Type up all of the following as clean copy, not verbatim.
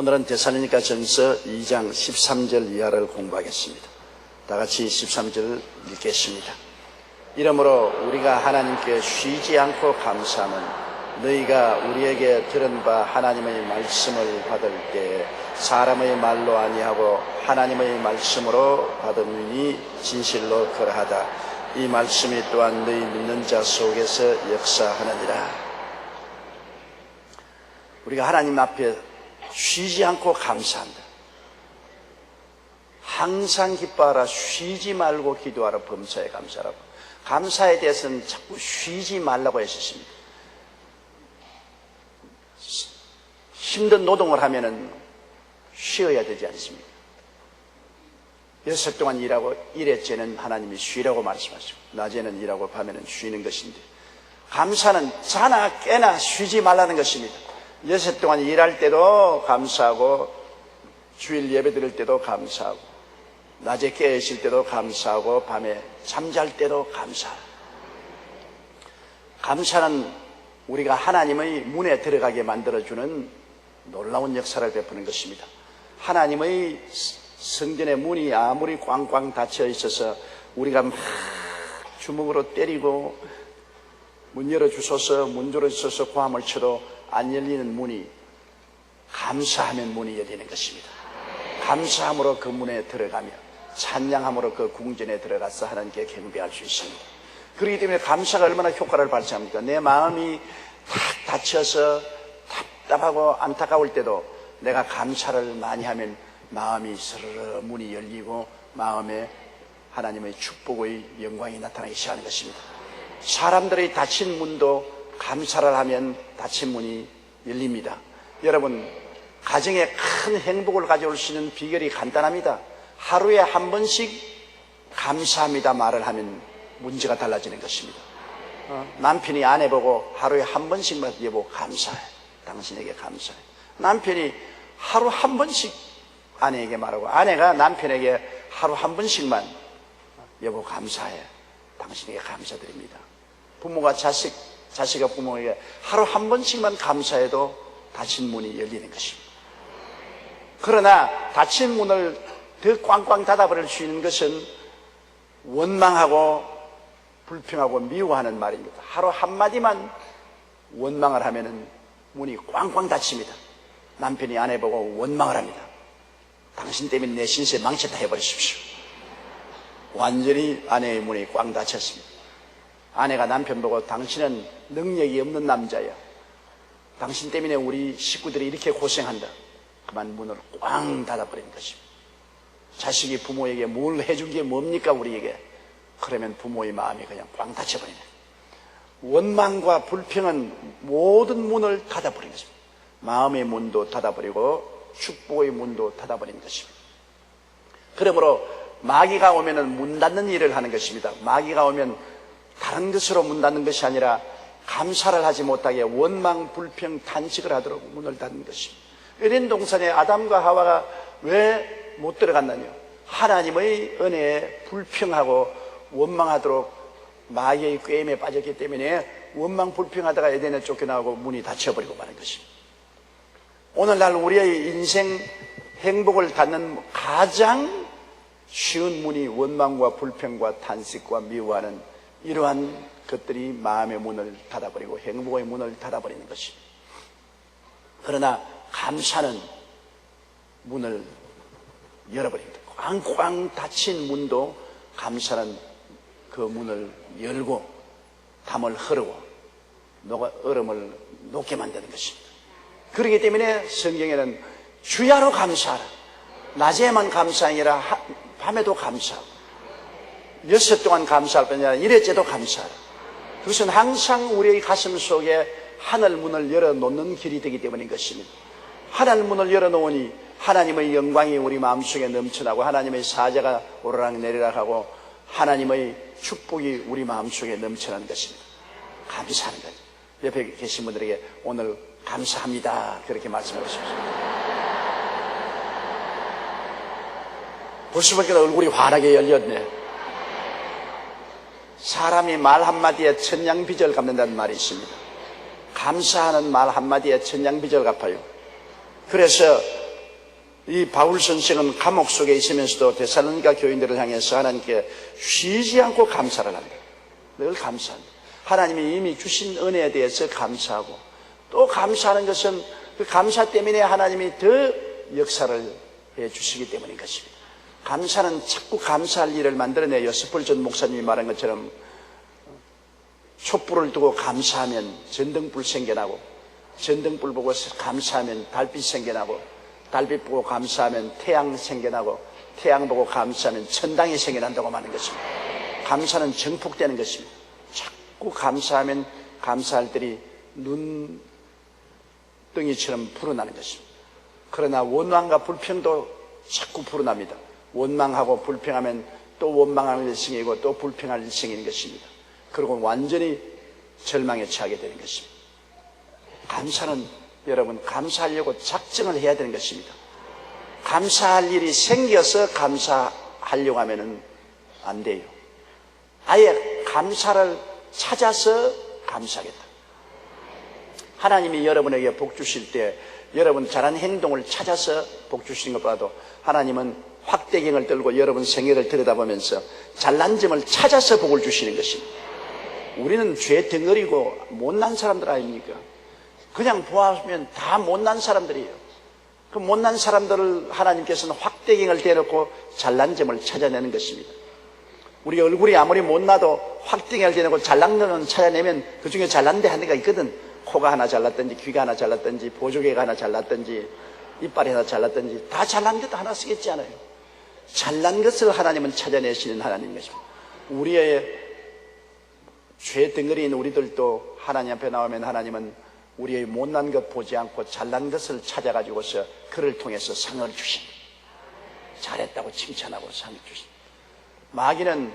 오늘은 데살로니가 전서 2장 13절 이하를 공부하겠습니다. 다 같이 13절 읽겠습니다. 이러므로 우리가 하나님께 쉬지 않고 감사함은 너희가 우리에게 들은 바 하나님의 말씀을 받을 때 사람의 말로 아니하고 하나님의 말씀으로 받음이니 진실로 그러하다. 이 말씀이 또한 너희 믿는 자 속에서 역사하느니라. 우리가 하나님 앞에 쉬지 않고 감사한다. 항상 기뻐하라. 쉬지 말고 기도하라. 범사에 감사하라고. 감사에 대해서는 자꾸 쉬지 말라고 했었습니다. 힘든 노동을 하면은 쉬어야 되지 않습니까? 6일 동안 일하고 일했째는 하나님이 쉬라고 말씀하시고 낮에는 일하고 밤에는 쉬는 것인데, 감사는 자나 깨나 쉬지 말라는 것입니다. 6일 동안 일할 때도 감사하고 주일 예배 드릴 때도 감사하고 낮에 깨어 있을 때도 감사하고 밤에 잠잘 때도 감사하고. 감사는 우리가 하나님의 문에 들어가게 만들어주는 놀라운 역사를 베푸는 것입니다. 하나님의 성전의 문이 아무리 꽝꽝 닫혀 있어서 우리가 막 주먹으로 때리고 문 열어주소서 문 열어주소서 고함을 쳐도 안 열리는 문이 감사하면 문이 열리는 것입니다. 감사함으로 그 문에 들어가며 찬양함으로 그 궁전에 들어가서 하나님께 경배할 수 있습니다. 그렇기 때문에 감사가 얼마나 효과를 발생합니까? 내 마음이 탁 닫혀서 답답하고 안타까울 때도 내가 감사를 많이 하면 마음이 스르르 문이 열리고 마음에 하나님의 축복의 영광이 나타나기 시작하는 것입니다. 사람들의 닫힌 문도 감사를 하면 닫힌 문이 열립니다. 여러분, 가정에 큰 행복을 가져올 수 있는 비결이 간단합니다. 하루에 한 번씩 감사합니다 말을 하면 문제가 달라지는 것입니다. 남편이 아내 보고 하루에 한 번씩만 여보 감사해. 당신에게 감사해. 남편이 하루 한 번씩 아내에게 말하고 아내가 남편에게 하루 한 번씩만 여보 감사해. 당신에게 감사드립니다. 부모가 자식이 부모에게 하루 한 번씩만 감사해도 닫힌 문이 열리는 것입니다. 그러나 닫힌 문을 더 꽝꽝 닫아버릴 수 있는 것은 원망하고 불평하고 미워하는 말입니다. 하루 한마디만 원망을 하면은 문이 꽝꽝 닫힙니다. 남편이 아내 보고 원망을 합니다. 당신 때문에 내 신세 망쳤다 해버리십시오. 완전히 아내의 문이 꽝 닫혔습니다. 아내가 남편 보고 당신은 능력이 없는 남자야. 당신 때문에 우리 식구들이 이렇게 고생한다. 그만 문을 꽝 닫아버리는 것입니다. 자식이 부모에게 뭘 해준 게 뭡니까 우리에게? 그러면 부모의 마음이 그냥 꽝 닫혀버립니다. 원망과 불평은 모든 문을 닫아버리는 것입니다. 마음의 문도 닫아버리고 축복의 문도 닫아버리는 것입니다. 그러므로 마귀가 오면은 문 닫는 일을 하는 것입니다. 마귀가 오면 다른 것으로 문 닫는 것이 아니라 감사를 하지 못하게 원망, 불평, 탄식을 하도록 문을 닫는 것입니다. 에덴 동산에 아담과 하와가 왜 못 들어갔느냐? 하나님의 은혜에 불평하고 원망하도록 마귀의 꾀임에 빠졌기 때문에 원망, 불평하다가 에덴에 쫓겨나고 문이 닫혀버리고 마는 것입니다. 오늘날 우리의 인생 행복을 닫는 가장 쉬운 문이 원망과 불평과 탄식과 미워하는 이러한 것들이 마음의 문을 닫아버리고 행복의 문을 닫아버리는 것입니다. 그러나 감사는 문을 열어버립니다. 꽝꽝 닫힌 문도 감사는 그 문을 열고 담을 흐르고 얼음을 녹게 만드는 것입니다. 그렇기 때문에 성경에는 주야로 감사하라. 낮에만 감사하는 게 아니라 밤에도 감사하고 6일 동안 감사할 뿐 아니라 일회째도 감사하라. 그것은 항상 우리의 가슴 속에 하늘 문을 열어놓는 길이 되기 때문인 것입니다. 하늘 문을 열어놓으니 하나님의 영광이 우리 마음속에 넘쳐나고 하나님의 사자가 오르락 내리락 하고 하나님의 축복이 우리 마음속에 넘쳐나는 것입니다. 감사하는 거죠. 옆에 계신 분들에게 오늘 감사합니다 그렇게 말씀해 주십시오. 벌써부터 얼굴이 환하게 열렸네. 사람이 말 한마디에 천냥빚을 갚는다는 말이 있습니다. 감사하는 말 한마디에 천냥빚을 갚아요. 그래서 이 바울 선생은 감옥 속에 있으면서도 데살로니가 교인들을 향해서 하나님께 쉬지 않고 감사를 합니다. 늘 감사합니다. 하나님이 이미 주신 은혜에 대해서 감사하고, 또 감사하는 것은 그 감사 때문에 하나님이 더 역사를 해주시기 때문인 것입니다. 감사는 자꾸 감사할 일을 만들어내요. 스펄전 목사님이 말한 것처럼 촛불을 두고 감사하면 전등불 생겨나고, 전등불 보고 감사하면 달빛 생겨나고, 달빛 보고 감사하면 태양 생겨나고, 태양 보고 감사하면 천당이 생겨난다고 말하는 것입니다. 감사는 증폭되는 것입니다. 자꾸 감사하면 감사할 때이 눈덩이처럼 불어나는 것입니다. 그러나 원망과 불평도 자꾸 불어납니다. 원망하고 불평하면 또 원망할 일생이고 또 불평할 일생인 것입니다. 그리고 완전히 절망에 처하게 되는 것입니다. 감사는 여러분, 감사하려고 작정을 해야 되는 것입니다. 감사할 일이 생겨서 감사하려고 하면 안 돼요. 아예 감사를 찾아서 감사하겠다. 하나님이 여러분에게 복 주실 때 여러분 잘한 행동을 찾아서 복 주시는 것보다도 하나님은 확대경을 들고 여러분 생애를 들여다보면서 잘난 점을 찾아서 복을 주시는 것입니다. 우리는 죄 덩어리고 못난 사람들 아닙니까? 그냥 보아하면 다 못난 사람들이에요. 그 못난 사람들을 하나님께서는 확대경을 대놓고 잘난 점을 찾아내는 것입니다. 우리 얼굴이 아무리 못나도 확대경을 대놓고 잘난 점을 찾아내면 그 중에 잘난 데 하나가 있거든. 코가 하나 잘났든지, 귀가 하나 잘났든지, 보조개가 하나 잘났든지, 이빨이 하나 잘났든지, 다 잘난 것 하나 쓰겠지 않아요. 잘난 것을 하나님은 찾아내시는 하나님인 것입니다. 우리의 죄 덩어리인 우리들도 하나님 앞에 나오면 하나님은 우리의 못난 것 보지 않고 잘난 것을 찾아가지고서 그를 통해서 상을 주십니다. 잘했다고 칭찬하고 상을 주십니다. 마귀는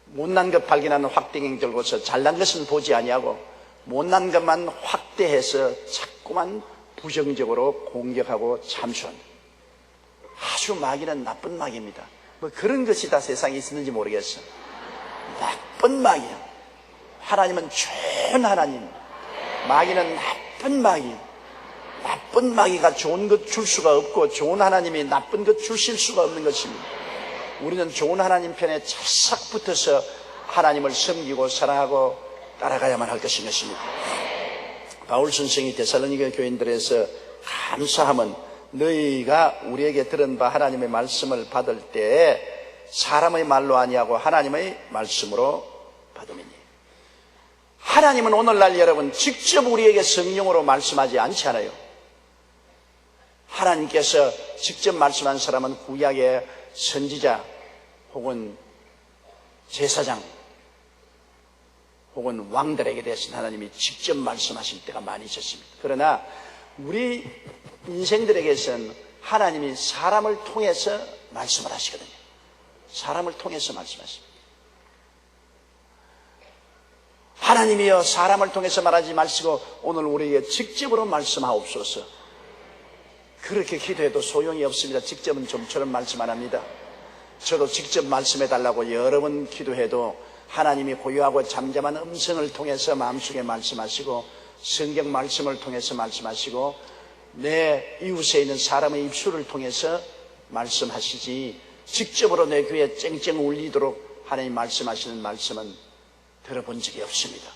못난 것 발견하는 확대경 들고서 잘난 것은 보지 아니하고 못난 것만 확대해서 자꾸만 부정적으로 공격하고 참수합니다. 아주 마귀는 나쁜 마귀입니다. 뭐 그런 것이 다 세상에 있었는지 모르겠어. 나쁜 마귀야. 하나님은 좋은 하나님, 마귀는 나쁜 마귀. 나쁜 마귀가 좋은 것 줄 수가 없고 좋은 하나님이 나쁜 것 주실 수가 없는 것입니다. 우리는 좋은 하나님 편에 찰싹 붙어서 하나님을 섬기고 사랑하고 따라가야만 할 것인 것입니다. 바울 선생이 데살로니가 교인들에서 감사함은 너희가 우리에게 들은 바 하나님의 말씀을 받을 때 사람의 말로 아니하고 하나님의 말씀으로 받음이니. 하나님은 오늘날 여러분 직접 우리에게 성령으로 말씀하지 않지 않아요. 하나님께서 직접 말씀한 사람은 구약의 선지자 혹은 제사장 혹은 왕들에게 대해서는 하나님이 직접 말씀하실 때가 많이 있었습니다. 그러나 우리 인생들에게서는 하나님이 사람을 통해서 말씀을 하시거든요. 사람을 통해서 말씀하십니다. 하나님이여 사람을 통해서 말하지 마시고 오늘 우리에게 직접으로 말씀하옵소서. 그렇게 기도해도 소용이 없습니다. 직접은 좀처럼 말씀 안 합니다. 저도 직접 말씀해달라고 여러 번 기도해도 하나님이 고요하고 잠잠한 음성을 통해서 마음속에 말씀하시고 성경 말씀을 통해서 말씀하시고 내 이웃에 있는 사람의 입술을 통해서 말씀하시지 직접으로 내 귀에 쨍쨍 울리도록 하나님 말씀하시는 말씀은 들어본 적이 없습니다.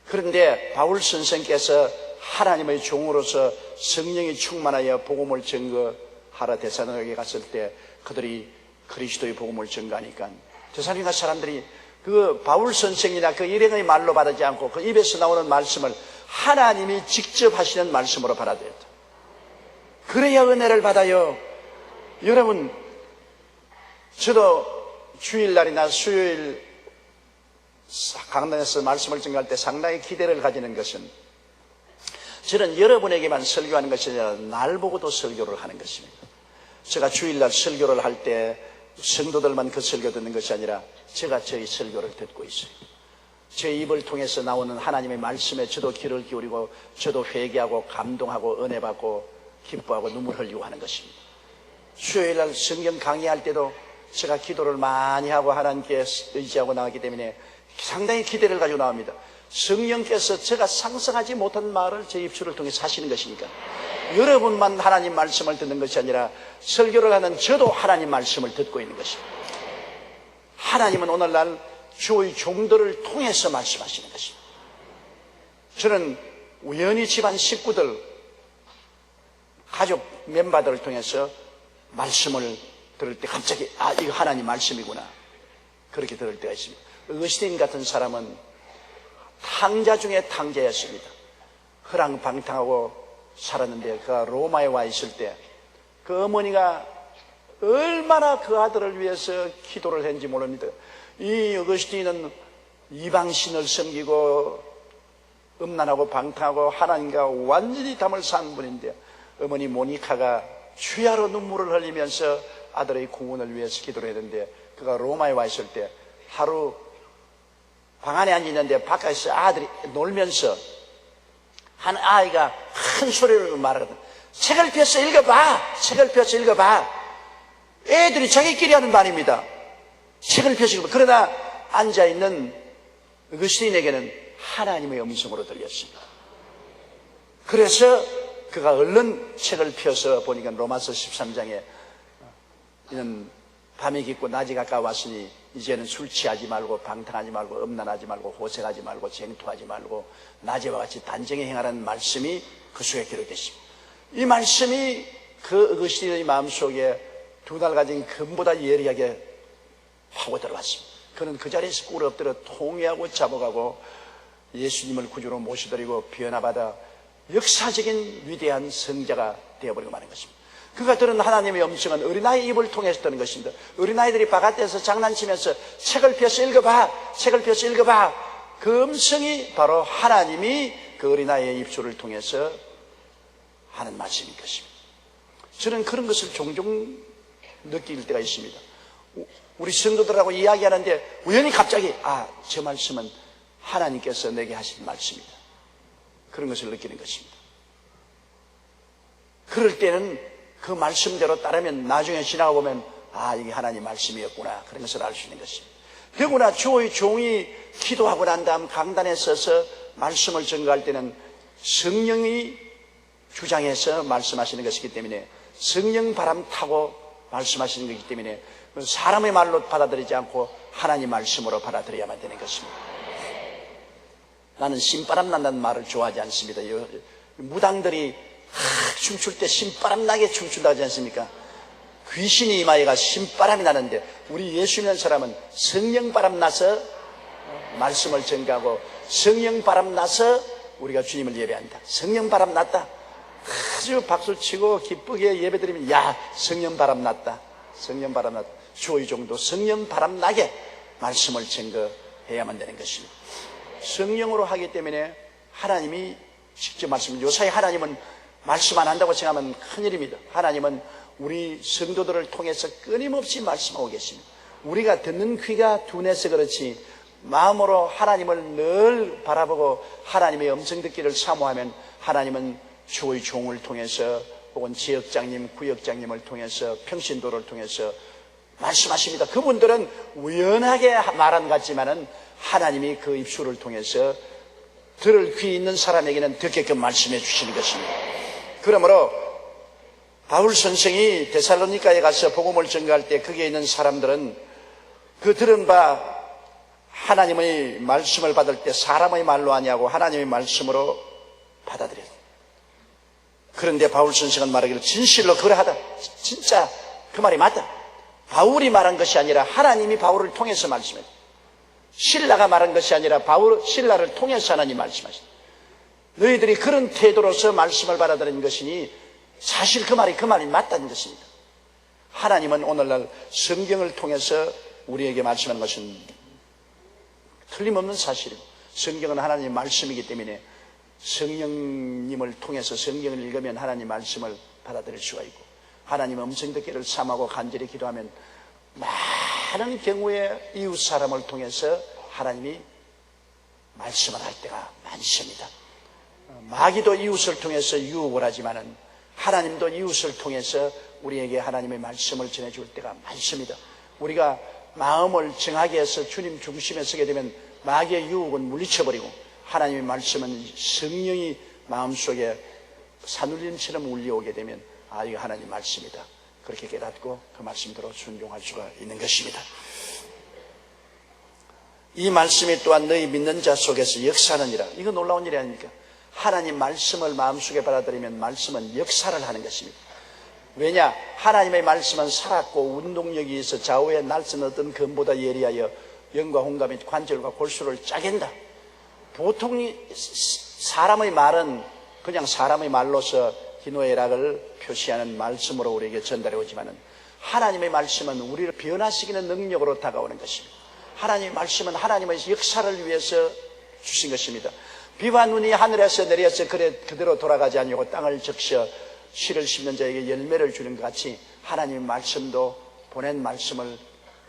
그런데 바울 선생께서 하나님의 종으로서 성령이 충만하여 복음을 증거하러 데살로니가에 갔을 때 그들이 그리스도의 복음을 증거하니까 데살로니가 사람들이 그 바울 선생이나 그 일행의 말로 받지 않고 그 입에서 나오는 말씀을 하나님이 직접 하시는 말씀으로 받아들였다. 그래야 은혜를 받아요. 여러분, 저도 주일날이나 수요일 강단에서 말씀을 증거할 때 상당히 기대를 가지는 것은 저는 여러분에게만 설교하는 것이 아니라 날 보고도 설교를 하는 것입니다. 제가 주일날 설교를 할 때 성도들만 그 설교 듣는 것이 아니라 제가 저희 설교를 듣고 있어요. 제 입을 통해서 나오는 하나님의 말씀에 저도 귀를 기울이고 저도 회개하고 감동하고 은혜 받고 기뻐하고 눈물 흘리고 하는 것입니다. 수요일날 성경 강의할 때도 제가 기도를 많이 하고 하나님께 의지하고 나가기 때문에 상당히 기대를 가지고 나옵니다. 성령께서 제가 상상하지 못한 말을 제 입술을 통해서 하시는 것이니까 여러분만 하나님 말씀을 듣는 것이 아니라 설교를 하는 저도 하나님 말씀을 듣고 있는 것입니다. 하나님은 오늘날 주의 종들을 통해서 말씀하시는 것입니다. 저는 우연히 집안 식구들, 가족 멤버들을 통해서 말씀을 들을 때 갑자기 이거 하나님 말씀이구나 그렇게 들을 때가 있습니다. 어거스틴 같은 사람은 탕자 중에 탕자였습니다. 허랑방탕하고 살았는데 그가 로마에 와 있을 때 그 어머니가 얼마나 그 아들을 위해서 기도를 했는지 모릅니다. 이 어거스틴은 이방신을 섬기고 음란하고 방탕하고 하나님과 완전히 담을 산 분인데 어머니 모니카가 주야로 눈물을 흘리면서 아들의 구원을 위해서 기도를 했는데 그가 로마에 와 있을 때 하루 방 안에 앉았는데 바깥에서 아들이 놀면서 한 아이가 큰 소리로 말하거든. 책을 펴서 읽어봐. 책을 펴서 읽어봐. 애들이 자기끼리 하는 말입니다. 책을 펴서 읽어봐. 그러나 앉아있는 어거스틴에게는 하나님의 음성으로 들렸습니다. 그래서 그가 얼른 책을 펴서 보니까 로마서 13장에 이는 밤이 깊고 낮이 가까웠으니 이제는 술 취하지 말고 방탕하지 말고 음란하지 말고 호색하지 말고 쟁투하지 말고 낮에와 같이 단정히 행하라는 말씀이 그 속에 기록됐습니다. 이 말씀이 그 어거스틴의 마음속에 두 달 가진 금보다 예리하게 파고 들어갔습니다. 그는 그 자리에서 꿇어 엎드려 통회하고 자복하고 예수님을 구주로 모시드리고 변화받아 역사적인 위대한 성자가 되어버리고 마는 것입니다. 그가 들은 하나님의 음성은 어린아이 입을 통해서 듣는 것입니다. 어린아이들이 바깥에서 장난치면서 책을 펴서 읽어봐, 책을 펴서 읽어봐. 그 음성이 바로 하나님이 그 어린아이의 입술을 통해서 하는 말씀인 것입니다. 저는 그런 것을 종종 느낄 때가 있습니다. 우리 성도들하고 이야기하는데 우연히 갑자기 저 말씀은 하나님께서 내게 하신 말씀이다. 그런 것을 느끼는 것입니다. 그럴 때는 그 말씀대로 따르면 나중에 지나가 보면 이게 하나님 말씀이었구나 그런 것을 알 수 있는 것입니다. 더구나 주의 종이 기도하고 난 다음 강단에 서서 말씀을 전가할 때는 성령이 주장해서 말씀하시는 것이기 때문에 성령 바람 타고 말씀하시는 것이기 때문에 사람의 말로 받아들이지 않고 하나님 말씀으로 받아들여야만 되는 것입니다. 나는 신바람 난다는 말을 좋아하지 않습니다. 무당들이 춤출 때 신바람 나게 춤춘다 하지 않습니까? 귀신이 이마에가 신바람이 나는데 우리 예수 믿는 사람은 성령 바람 나서 말씀을 전가하고 성령 바람 나서 우리가 주님을 예배한다. 성령 바람 났다. 아주 박수치고 기쁘게 예배드리면 성령 바람 났다. 성령 바람 났다. 주의 종도 성령 바람 나게 말씀을 전거해야만 되는 것입니다. 성령으로 하기 때문에 하나님이 직접 말씀을 요사이 하나님은 말씀 안 한다고 생각하면 큰일입니다. 하나님은 우리 성도들을 통해서 끊임없이 말씀하고 계십니다. 우리가 듣는 귀가 둔해서 그렇지 마음으로 하나님을 늘 바라보고 하나님의 음성 듣기를 사모하면 하나님은 주의 종을 통해서 혹은 지역장님, 구역장님을 통해서 평신도를 통해서 말씀하십니다. 그분들은 우연하게 말한 것 같지만은 하나님이 그 입술을 통해서 들을 귀 있는 사람에게는 듣게끔 말씀해 주시는 것입니다. 그러므로 바울 선생이 데살로니가에 가서 복음을 전가할 때 거기에 있는 사람들은 그 들은 바 하나님의 말씀을 받을 때 사람의 말로 아니하고 하나님의 말씀으로 받아들였다. 그런데 바울 선생은 말하기를 진실로 그러하다. 진짜 그 말이 맞다. 바울이 말한 것이 아니라 하나님이 바울을 통해서 말씀했다. 신라가 말한 것이 아니라 신라를 통해서 하나님 말씀하셨다. 너희들이 그런 태도로서 말씀을 받아들인 것이니 사실 그 말이 맞다는 것입니다. 하나님은 오늘날 성경을 통해서 우리에게 말씀하는 것은 틀림없는 사실이고 성경은 하나님의 말씀이기 때문에 성령님을 통해서 성경을 읽으면 하나님 말씀을 받아들일 수가 있고 하나님 음성 듣기를 삼하고 간절히 기도하면 많은 경우에 이웃 사람을 통해서 하나님이 말씀을 할 때가 많습니다. 마귀도 이웃을 통해서 유혹을 하지만은 하나님도 이웃을 통해서 우리에게 하나님의 말씀을 전해줄 때가 많습니다. 우리가 마음을 정하게 해서 주님 중심에 서게 되면 마귀의 유혹은 물리쳐버리고 하나님의 말씀은 성령이 마음속에 산울림처럼 울려오게 되면 아, 이거 하나님 말씀이다. 그렇게 깨닫고 그 말씀대로 순종할 수가 있는 것입니다. 이 말씀이 또한 너희 믿는 자 속에서 역사하느니라. 이거 놀라운 일이 아닙니까? 하나님 말씀을 마음속에 받아들이면 말씀은 역사를 하는 것입니다. 왜냐? 하나님의 말씀은 살았고 운동력이 있어 좌우에 날선 어떤 검보다 예리하여 영과 혼과 및 관절과 골수를 짜겐다. 보통 사람의 말은 그냥 사람의 말로서 희노애락을 표시하는 말씀으로 우리에게 전달해 오지만은 하나님의 말씀은 우리를 변화시키는 능력으로 다가오는 것입니다. 하나님의 말씀은 하나님의 역사를 위해서 주신 것입니다. 비와 눈이 하늘에서 내려서 그대로 돌아가지 아니하고 땅을 적셔 씨를 심는 자에게 열매를 주는 것 같이 하나님의 말씀도 보낸 말씀을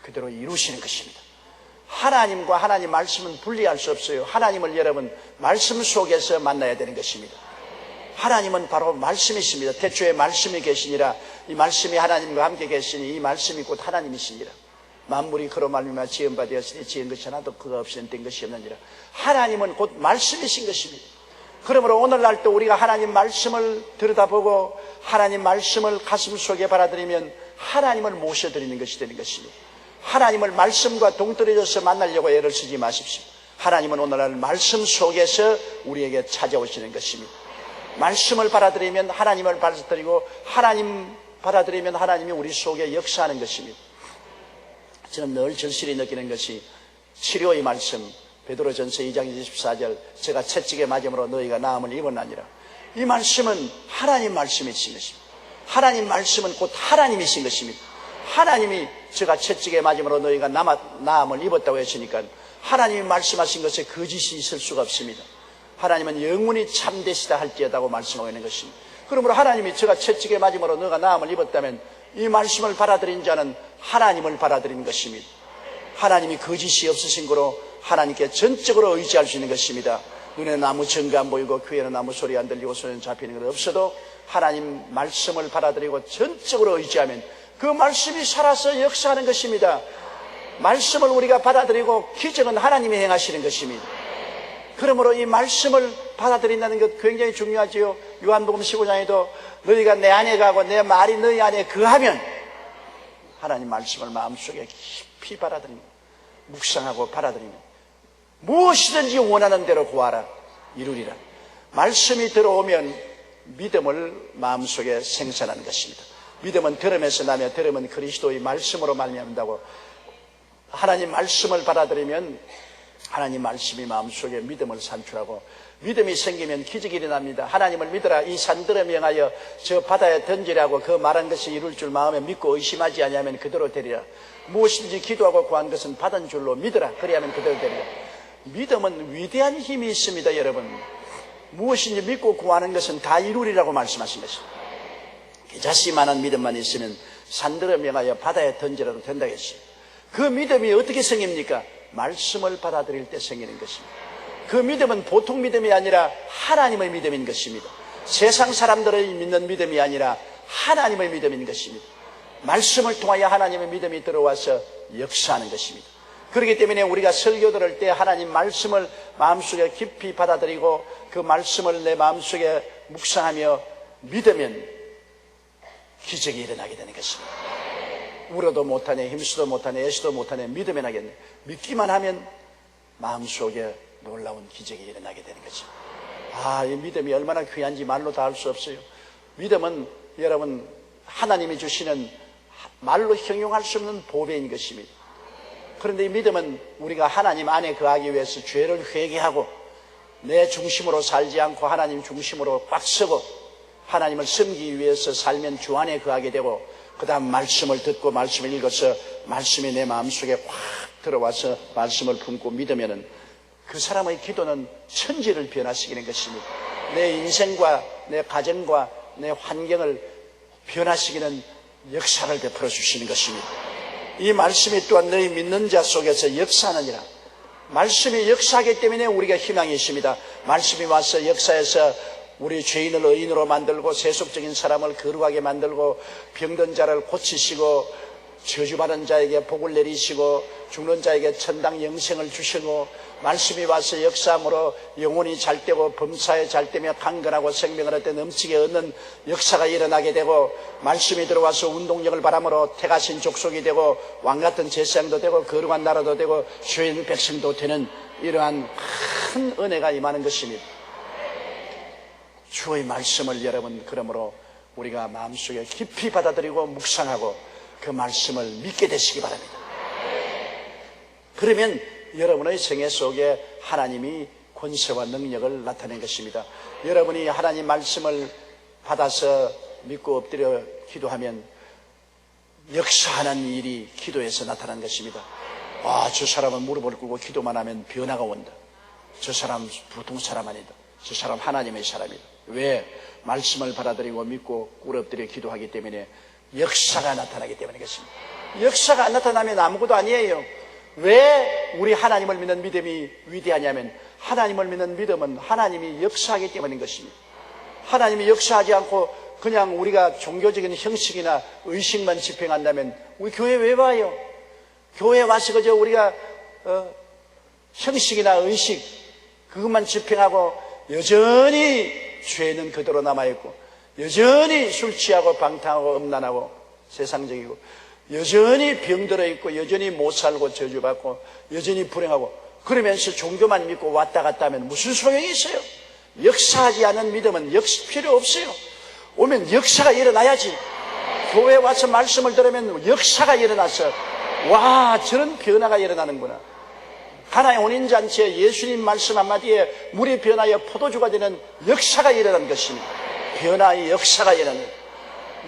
그대로 이루시는 것입니다. 하나님과 하나님 말씀은 분리할 수 없어요. 하나님을 여러분 말씀 속에서 만나야 되는 것입니다. 하나님은 바로 말씀이십니다. 태초에 말씀이 계시니라. 이 말씀이 하나님과 함께 계시니 이 말씀이 곧 하나님이시니라. 만물이 그로 말미암아 지은 바 되었으니 지은 것이 하나도 그가 없이는 된 것이 없느니라. 하나님은 곧 말씀이신 것입니다. 그러므로 오늘날 또 우리가 하나님 말씀을 들여다보고 하나님 말씀을 가슴 속에 받아들이면 하나님을 모셔드리는 것이 되는 것입니다. 하나님을 말씀과 동떨어져서 만나려고 애를 쓰지 마십시오. 하나님은 오늘날 말씀 속에서 우리에게 찾아오시는 것입니다. 말씀을 받아들이면 하나님을 받아들이고 하나님 받아들이면 하나님이 우리 속에 역사하는 것입니다. 저는 늘 절실히 느끼는 것이 치료의 말씀, 베드로전서 2장 24절 제가 채찍에 맞음으로 너희가 나음을 입었나니라. 이 말씀은 하나님 말씀이신 것입니다. 하나님 말씀은 곧 하나님이신 것입니다. 하나님이 제가 채찍에 맞음으로 너희가 나음을 입었다고 했으니까 하나님이 말씀하신 것에 거짓이 있을 수가 없습니다. 하나님은 영원히 참되시다 할지어다고 말씀하고 있는 것입니다. 그러므로 하나님이 제가 채찍에 맞음으로 너가 나음을 입었다면 이 말씀을 받아들인 자는 하나님을 받아들인 것입니다. 하나님이 거짓이 없으신 거로 하나님께 전적으로 의지할 수 있는 것입니다. 눈에는 아무 증거 안 보이고 귀에는 아무 소리 안 들리고 손에 잡히는 것 없어도 하나님 말씀을 받아들이고 전적으로 의지하면 그 말씀이 살아서 역사하는 것입니다. 말씀을 우리가 받아들이고 기적은 하나님이 행하시는 것입니다. 그러므로 이 말씀을 받아들인다는 것 굉장히 중요하지요. 요한복음 15장에도 너희가 내 안에 가고 내 말이 너희 안에 거하면 하나님 말씀을 마음속에 깊이 받아들이면 묵상하고 받아들이면 무엇이든지 원하는 대로 구하라 이루리라. 말씀이 들어오면 믿음을 마음속에 생산하는 것입니다. 믿음은 들음에서 나며 들음은 그리스도의 말씀으로 말미암는다고. 하나님 말씀을 받아들이면 하나님 말씀이 마음속에 믿음을 산출하고 믿음이 생기면 기적이 일어납니다. 하나님을 믿으라. 이 산들을 명하여 저 바다에 던지라고 그 말한 것이 이룰 줄 마음에 믿고 의심하지 아니하면 그대로 되리라. 무엇인지 기도하고 구한 것은 받은 줄로 믿으라. 그리하면 그대로 되리라. 믿음은 위대한 힘이 있습니다. 여러분, 무엇인지 믿고 구하는 것은 다 이루리라고 말씀하신 것입니다. 자씨만한 믿음만 있으면 산들을 명하여 바다에 던지라도 된다고 했어요. 그 믿음이 어떻게 생깁니까? 말씀을 받아들일 때 생기는 것입니다. 그 믿음은 보통 믿음이 아니라 하나님의 믿음인 것입니다. 세상 사람들의 믿는 믿음이 아니라 하나님의 믿음인 것입니다. 말씀을 통하여 하나님의 믿음이 들어와서 역사하는 것입니다. 그렇기 때문에 우리가 설교 들을 때 하나님 말씀을 마음속에 깊이 받아들이고 그 말씀을 내 마음속에 묵상하며 믿으면 기적이 일어나게 되는 것입니다. 울어도 못하네, 힘쓰도 못하네, 애쓰도 못하네, 믿으면 하겠네. 믿기만 하면 마음속에 놀라운 기적이 일어나게 되는 것입니다. 아, 이 믿음이 얼마나 귀한지 말로 다 할 수 없어요. 믿음은 여러분 하나님이 주시는 말로 형용할 수 없는 보배인 것입니다. 그런데 이 믿음은 우리가 하나님 안에 거하기 위해서 죄를 회개하고 내 중심으로 살지 않고 하나님 중심으로 꽉 서고 하나님을 섬기기 위해서 살면 주 안에 거하게 되고 그 다음 말씀을 듣고 말씀을 읽어서 말씀이 내 마음속에 확 들어와서 말씀을 품고 믿으면은 그 사람의 기도는 천지를 변화시키는 것입니다. 내 인생과 내 가정과 내 환경을 변화시키는 역사를 베풀어 주시는 것입니다. 이 말씀이 또한 너희 믿는 자 속에서 역사하느니라. 말씀이 역사하기 때문에 우리가 희망이 있습니다. 말씀이 와서 역사에서 우리 죄인을 의인으로 만들고 세속적인 사람을 거룩하게 만들고 병든 자를 고치시고 저주받은 자에게 복을 내리시고 죽는 자에게 천당 영생을 주시고 말씀이 와서 역사함으로 영혼이 잘되고 범사에 잘되며 강건하고 생명을 얻되 넘치게 얻는 역사가 일어나게 되고 말씀이 들어와서 운동력을 바람으로 택하신 족속이 되고 왕같은 제사장도 되고 거룩한 나라도 되고 주인 백성도 되는 이러한 큰 은혜가 임하는 것입니다. 주의 말씀을 여러분 그러므로 우리가 마음속에 깊이 받아들이고 묵상하고 그 말씀을 믿게 되시기 바랍니다. 그러면 여러분의 생애 속에 하나님이 권세와 능력을 나타낸 것입니다. 여러분이 하나님 말씀을 받아서 믿고 엎드려 기도하면 역사하는 일이 기도에서 나타난 것입니다. 저 사람은 무릎을 꿇고 기도만 하면 변화가 온다. 저 사람 보통 사람 아니다. 저 사람 하나님의 사람이다. 왜? 말씀을 받아들이고 믿고 꿇어 엎드려 기도하기 때문에 역사가 나타나기 때문인 것입니다. 역사가 안 나타나면 아무것도 아니에요. 왜 우리 하나님을 믿는 믿음이 위대하냐면 하나님을 믿는 믿음은 하나님이 역사하기 때문인 것입니다. 하나님이 역사하지 않고 그냥 우리가 종교적인 형식이나 의식만 집행한다면 우리 교회 왜 와요? 교회 와서 그저 우리가 형식이나 의식 그것만 집행하고 여전히 죄는 그대로 남아있고 여전히 술 취하고 방탕하고 음란하고 세상적이고 여전히 병들어 있고 여전히 못 살고 저주받고 여전히 불행하고 그러면서 종교만 믿고 왔다 갔다 하면 무슨 소용이 있어요? 역사하지 않은 믿음은 필요 없어요. 오면 역사가 일어나야지. 교회에 와서 말씀을 들으면 역사가 일어나서 와 저런 변화가 일어나는구나. 하나의 혼인잔치에 예수님 말씀 한마디에 물이 변하여 포도주가 되는 역사가 일어난 것입니다. 변화의 역사가 일어나는.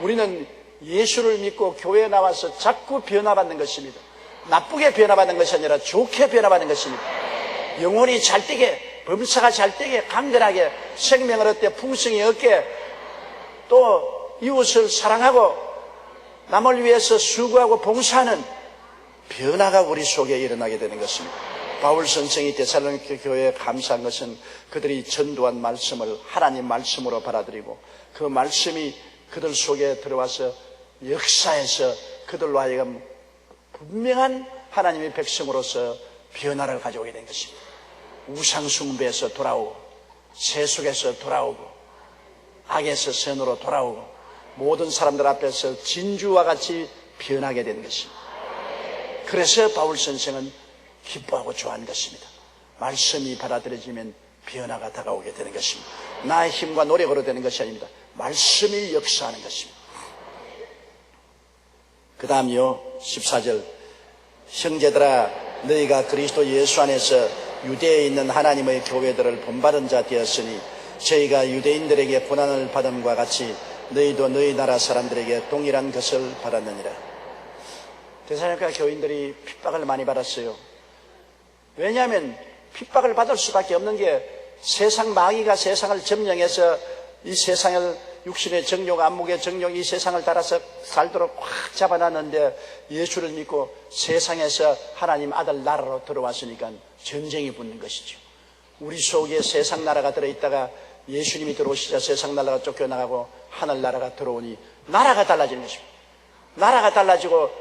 우리는 예수를 믿고 교회에 나와서 자꾸 변화받는 것입니다. 나쁘게 변화받는 것이 아니라 좋게 변화받는 것입니다. 영혼이 잘되게, 범사가 잘되게, 강건하게, 생명을 얻되 풍성히 얻게, 또 이웃을 사랑하고 남을 위해서 수고하고 봉사하는 변화가 우리 속에 일어나게 되는 것입니다. 바울 선생이 데살로니가 교회에 감사한 것은 그들이 전도한 말씀을 하나님 말씀으로 받아들이고 그 말씀이 그들 속에 들어와서 역사에서 그들로 하여금 분명한 하나님의 백성으로서 변화를 가져오게 된 것입니다. 우상숭배에서 돌아오고 세속에서 돌아오고 악에서 선으로 돌아오고 모든 사람들 앞에서 진주와 같이 변하게 된 것입니다. 그래서 바울 선생은 기뻐하고 좋아하는 것입니다. 말씀이 받아들여지면 변화가 다가오게 되는 것입니다. 나의 힘과 노력으로 되는 것이 아닙니다. 말씀이 역사하는 것입니다. 그 다음요 14절 형제들아 너희가 그리스도 예수 안에서 유대에 있는 하나님의 교회들을 본받은 자 되었으니 저희가 유대인들에게 고난을 받음과 같이 너희도 너희 나라 사람들에게 동일한 것을 받았느니라. 데살로니가 교인들이 핍박을 많이 받았어요. 왜냐하면 핍박을 받을 수밖에 없는 게 세상 마귀가 세상을 점령해서 이 세상을 육신의 정욕, 안목의 정욕, 이 세상을 따라서 살도록 꽉 잡아놨는데 예수를 믿고 세상에서 하나님 아들 나라로 들어왔으니까 전쟁이 붙는 것이죠. 우리 속에 세상 나라가 들어있다가 예수님이 들어오시자 세상 나라가 쫓겨나가고 하늘나라가 들어오니 나라가 달라지는 것입니다. 나라가 달라지고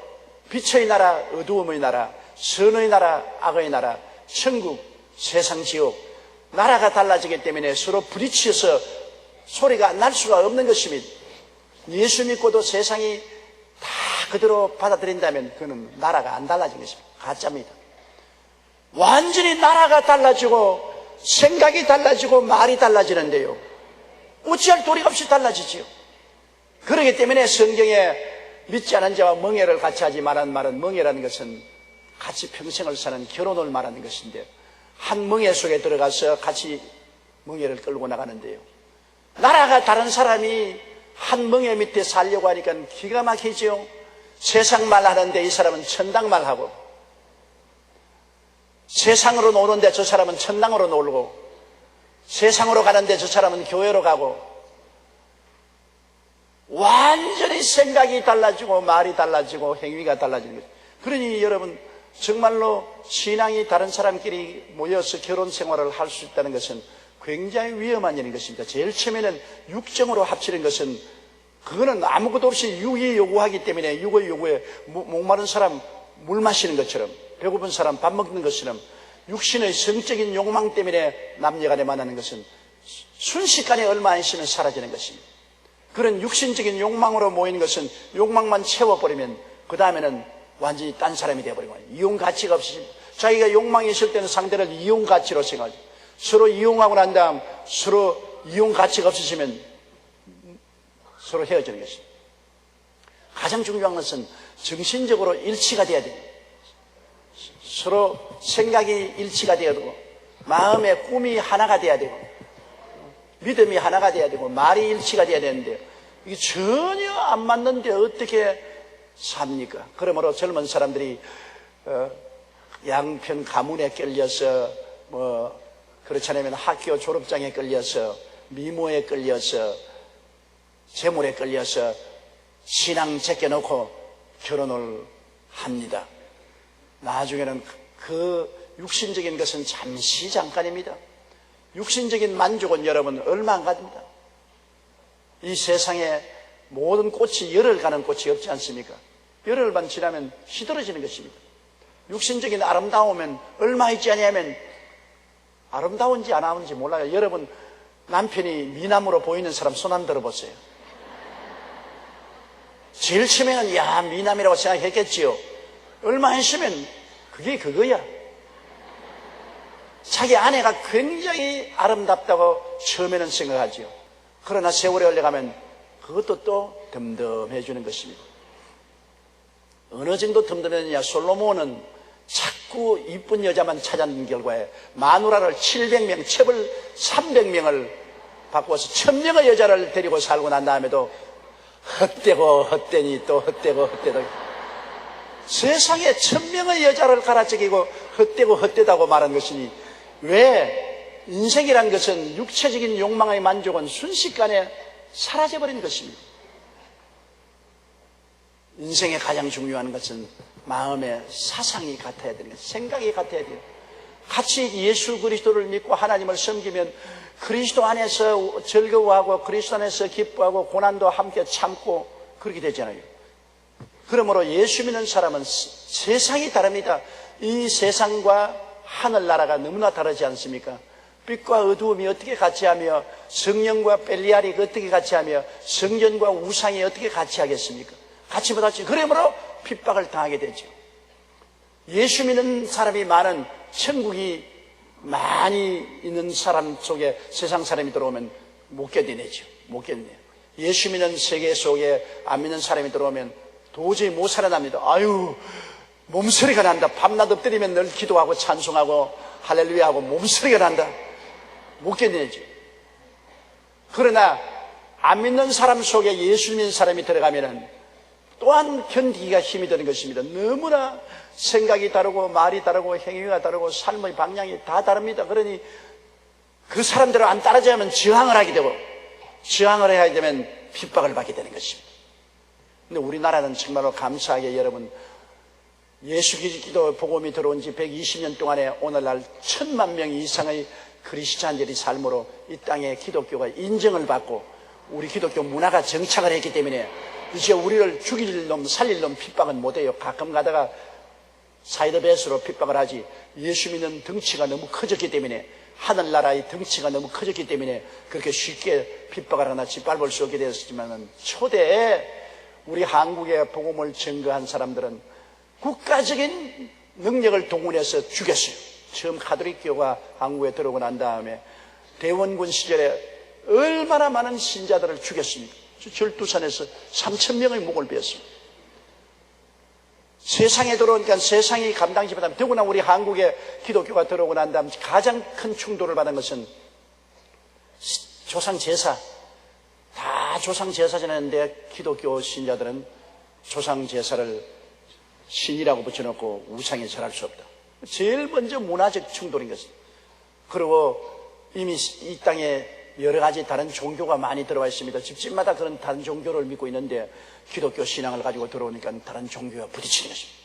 빛의 나라, 어두움의 나라, 선의 나라, 악의 나라, 천국, 세상 지옥 나라가 달라지기 때문에 서로 부딪혀서 소리가 날 수가 없는 것입니다. 예수 믿고도 세상이 다 그대로 받아들인다면 그는 나라가 안 달라진 것입니다. 가짜입니다. 완전히 나라가 달라지고 생각이 달라지고 말이 달라지는데요. 어찌할 도리 없이 달라지지요. 그렇기 때문에 성경에 믿지 않은 자와 멍에를 같이 하지 말라는 말은 멍에라는 것은 같이 평생을 사는 결혼을 말하는 것인데 한 멍에 속에 들어가서 같이 멍에를 끌고 나가는데요. 나라가 다른 사람이 한 멍에 밑에 살려고 하니까 기가 막히죠. 세상 말 하는데 이 사람은 천당 말하고 세상으로 노는데 저 사람은 천당으로 놀고 세상으로 가는데 저 사람은 교회로 가고 완전히 생각이 달라지고 말이 달라지고 행위가 달라지는 거죠. 그러니 여러분 정말로 신앙이 다른 사람끼리 모여서 결혼 생활을 할 수 있다는 것은 굉장히 위험한 일인 것입니다. 제일 처음에는 육정으로 합치는 것은 그거는 아무것도 없이 육이 요구하기 때문에 육의 요구에 목마른 사람 물 마시는 것처럼 배고픈 사람 밥 먹는 것처럼 육신의 성적인 욕망 때문에 남녀간에 만나는 것은 순식간에 얼마 안 있으면 사라지는 것입니다. 그런 육신적인 욕망으로 모이는 것은 욕망만 채워버리면 그 다음에는 완전히 딴 사람이 되어버리고 이용 가치가 없으십니다. 자기가 욕망이 있을 때는 상대를 이용 가치로 생각하죠. 서로 이용하고 난 다음 서로 이용 가치가 없으시면 서로 헤어지는 것입니다. 가장 중요한 것은 정신적으로 일치가 돼야 됩니다. 서로 생각이 일치가 되어야 되고 마음의 꿈이 하나가 돼야 되고 믿음이 하나가 돼야 되고 말이 일치가 돼야 되는데 이게 전혀 안 맞는데 어떻게 삽니까? 그러므로 젊은 사람들이 양편 가문에 끌려서 그렇지 않으면 학교 졸업장에 끌려서 미모에 끌려서 재물에 끌려서 신앙 제껴놓고 결혼을 합니다. 나중에는 그 육신적인 것은 잠시 잠깐입니다. 육신적인 만족은 여러분 얼마 안 갑니다. 이 세상에 모든 꽃이 열흘 가는 꽃이 없지 않습니까? 열흘만 지나면 시들어지는 것입니다. 육신적인 아름다움은 얼마 있지 않냐면 아름다운지 안 아름다운지 몰라요. 여러분 남편이 미남으로 보이는 사람 손 한번 들어보세요. 제일 처음에는 야 미남이라고 생각했겠지요. 얼마 있으면 그게 그거야. 자기 아내가 굉장히 아름답다고 처음에는 생각하지요. 그러나 세월이 흘러가면 그것도 또 덤덤해지는 것입니다. 어느 정도 덤덤해지냐. 솔로몬은 자꾸 이쁜 여자만 찾아낸 결과에 마누라를 700명, 첩을 300명을 바꾸어서 1000명의 여자를 데리고 살고 난 다음에도 헛되고 헛되니 또 헛되고 헛되다. 세상에 1000명의 여자를 갈아치기고 헛되고 헛되다고 말한 것이니 왜 인생이란 것은 육체적인 욕망의 만족은 순식간에 사라져버린 것입니다. 인생에 가장 중요한 것은 마음의 사상이 같아야 되는 거예요. 생각이 같아야 돼요. 같이 예수 그리스도를 믿고 하나님을 섬기면 그리스도 안에서 즐거워하고 그리스도 안에서 기뻐하고 고난도 함께 참고 그렇게 되잖아요. 그러므로 예수 믿는 사람은 세상이 다릅니다. 이 세상과 하늘나라가 너무나 다르지 않습니까? 빛과 어두움이 어떻게 같이하며 성령과 벨리알이 어떻게 같이하며 성전과 우상이 어떻게 같이하겠습니까? 같이 못하지. 그러므로 핍박을 당하게 되죠. 예수 믿는 사람이 많은 천국이 많이 있는 사람 속에 세상 사람이 들어오면 못 견디내죠. 못 견디내요. 예수 믿는 세계 속에 안 믿는 사람이 들어오면 도저히 못 살아납니다. 아유 몸소리가 난다. 밤낮 엎드리면 늘 기도하고 찬송하고 할렐루야 하고 몸소리가 난다. 못 견디내죠. 그러나 안 믿는 사람 속에 예수 믿는 사람이 들어가면은 또한 견디기가 힘이 드는 것입니다. 너무나 생각이 다르고 말이 다르고 행위가 다르고 삶의 방향이 다 다릅니다. 그러니 그 사람들을 안 따라가면 저항을 하게 되고 저항을 해야 되면 핍박을 받게 되는 것입니다. 근데 우리나라는 정말로 감사하게 여러분 예수 그리스도 복음이 들어온 지 120년 동안에 오늘날 1000만 명 이상의 크리스찬들이 삶으로 이 땅에 기독교가 인정을 받고 우리 기독교 문화가 정착을 했기 때문에 이제 우리를 죽일 놈 살릴 놈 핍박은 못해요. 가끔 가다가 사이드베이스로 핍박을 하지. 예수 믿는 덩치가 너무 커졌기 때문에 하늘나라의 덩치가 너무 커졌기 때문에 그렇게 쉽게 핍박을 하나 짓밟을 수 없게 되었지만 초대에 우리 한국의 복음을 증거한 사람들은 국가적인 능력을 동원해서 죽였어요. 처음 카톨릭교가 한국에 들어오고 난 다음에 대원군 시절에 얼마나 많은 신자들을 죽였습니까? 절두산에서 3000명의 목을 베었습니다. 세상에 들어오니까 세상이 감당하지 못하면 더구나 우리 한국에 기독교가 들어오고 난 다음 가장 큰 충돌을 받은 것은 조상제사. 다 조상제사 지냈는데 기독교 신자들은 조상제사를 신이라고 붙여놓고 우상에 절할 수 없다. 제일 먼저 문화적 충돌인 것입니다. 그리고 이미 이 땅에 여러 가지 다른 종교가 많이 들어와 있습니다. 집집마다 그런 다른 종교를 믿고 있는데 기독교 신앙을 가지고 들어오니까 다른 종교와 부딪히는 것입니다.